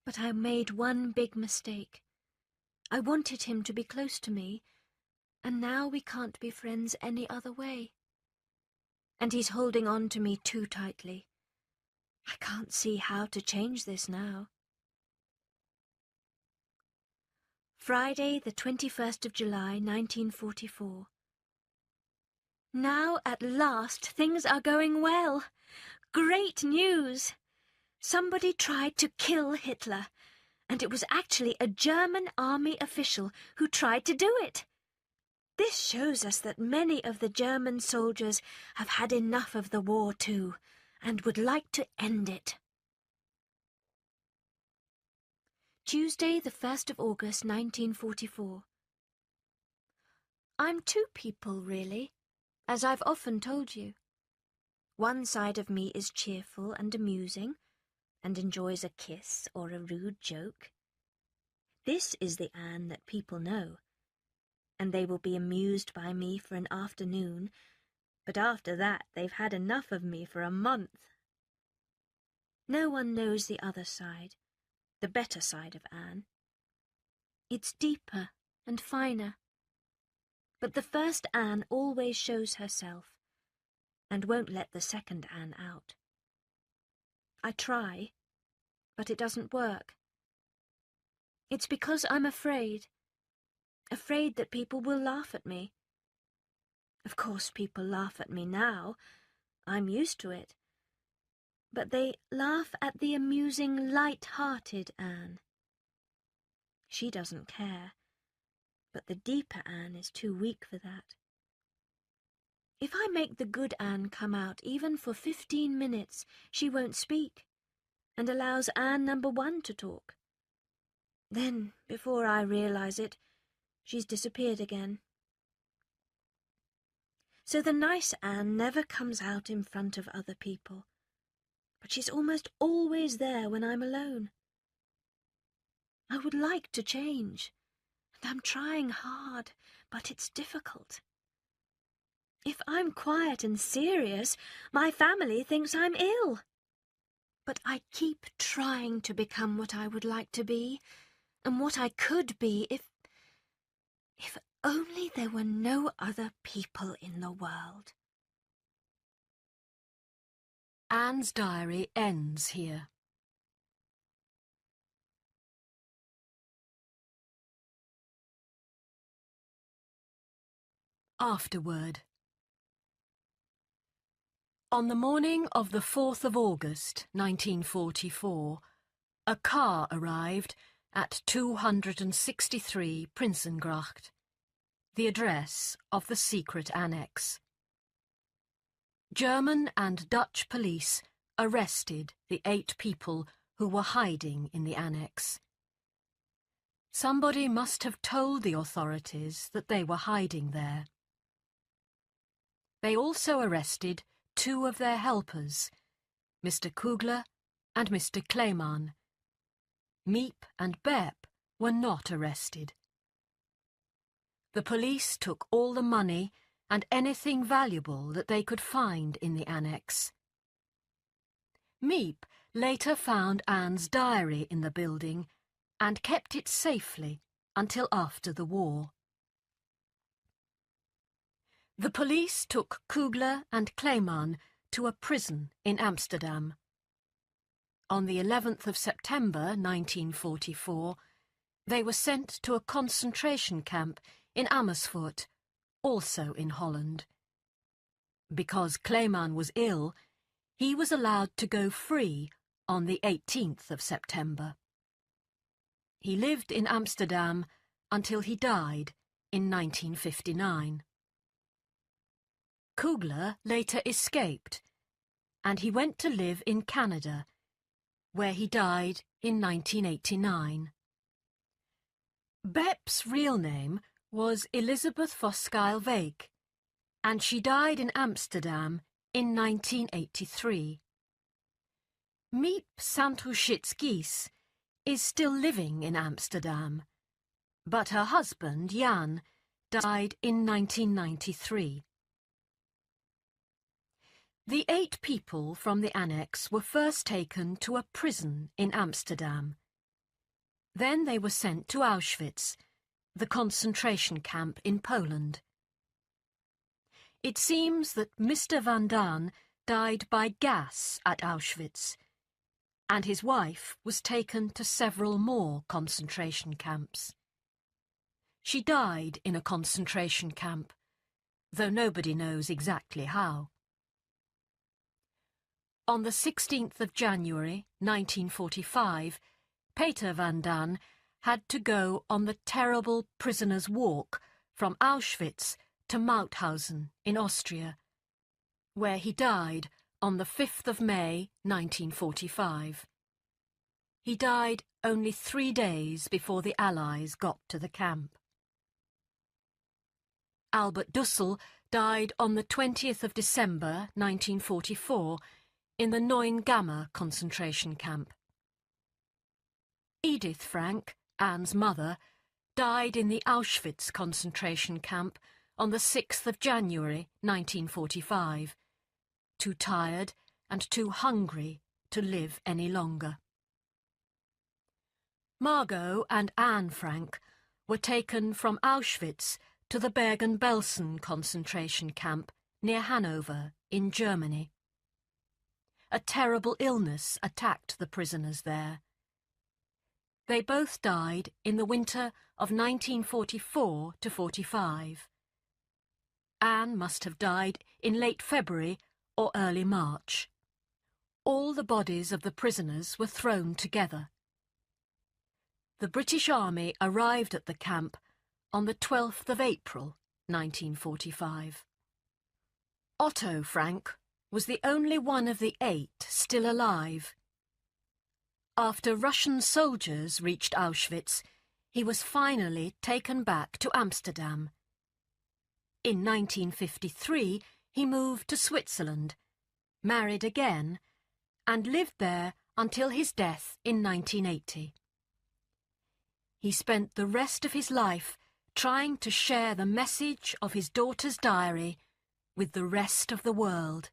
But I made one big mistake. I wanted him to be close to me, and now we can't be friends any other way. And he's holding on to me too tightly. I can't see how to change this now. Friday, the 21st of July, 1944. Now, at last, things are going well. Great news! Somebody tried to kill Hitler, and it was actually a German army official who tried to do it. This shows us that many of the German soldiers have had enough of the war too, and would like to end it. Tuesday, the 1st of August, 1944. I'm two people, really, as I've often told you. One side of me is cheerful and amusing, and enjoys a kiss or a rude joke. This is the Anne that people know, and they will be amused by me for an afternoon, but after that they've had enough of me for a month. No one knows the other side, the better side of Anne. It's deeper and finer, but the first Anne always shows herself, and won't let the second Anne out. I try, but it doesn't work. It's because I'm afraid that people will laugh at me. Of course, people laugh at me now. I'm used to it. But they laugh at the amusing, light-hearted Anne. She doesn't care, but the deeper Anne is too weak for that. If I make the good Anne come out even for 15 minutes, she won't speak, and allows Anne number 1 to talk. Then, before I realize it, she's disappeared again. So the nice Anne never comes out in front of other people, but she's almost always there when I'm alone. I would like to change, and I'm trying hard, but it's difficult. If I'm quiet and serious, my family thinks I'm ill. But I keep trying to become what I would like to be, and what I could be if only there were no other people in the world. Anne's diary ends here. Afterword. On the morning of the 4th of August, 1944, a car arrived at 263 Prinsengracht, the address of the secret annex. German and Dutch police arrested the 8 people who were hiding in the annex. Somebody must have told the authorities that they were hiding there. They also arrested 2 of their helpers, Mr. Kugler and Mr. Kleeman. Miep and Bep were not arrested. The police took all the money and anything valuable that they could find in the annex. Miep later found Anne's diary in the building and kept it safely until after the war. The police took Kugler and Kleeman to a prison in Amsterdam. On the 11th of September 1944, they were sent to a concentration camp in Amersfoort, also in Holland. Because Kleeman was ill, he was allowed to go free on the 18th of September. He lived in Amsterdam until he died in 1959. Kugler later escaped, and he went to live in Canada, where he died in 1989. Bep's real name was Elizabeth Voskuil-Veek, and she died in Amsterdam in 1983. Miep Sandhushitz-Gies is still living in Amsterdam, but her husband, Jan, died in 1993. The 8 people from the annex were first taken to a prison in Amsterdam. Then they were sent to Auschwitz, the concentration camp in Poland. It seems that Mr. Van Daan died by gas at Auschwitz, and his wife was taken to several more concentration camps. She died in a concentration camp, though nobody knows exactly how. On the 16th of January 1945, Peter Van Daan had to go on the terrible prisoner's walk from Auschwitz to Mauthausen in Austria, where he died on the 5th of May 1945. He died only 3 days before the Allies got to the camp. Albert Dussel died on the 20th of December 1944 in the Neuengamme concentration camp. Edith Frank, Anne's mother, died in the Auschwitz concentration camp on the 6th of January 1945, too tired and too hungry to live any longer. Margot and Anne Frank were taken from Auschwitz to the Bergen-Belsen concentration camp near Hanover in Germany. A terrible illness attacked the prisoners there. They both died in the winter of 1944 to 45. Anne must have died in late February or early March. All the bodies of the prisoners were thrown together. The British Army arrived at the camp on the 12th of April 1945. Otto Frank was the only one of the 8 still alive. After Russian soldiers reached Auschwitz, he was finally taken back to Amsterdam. In 1953, he moved to Switzerland, married again, and lived there until his death in 1980. He spent the rest of his life trying to share the message of his daughter's diary with the rest of the world.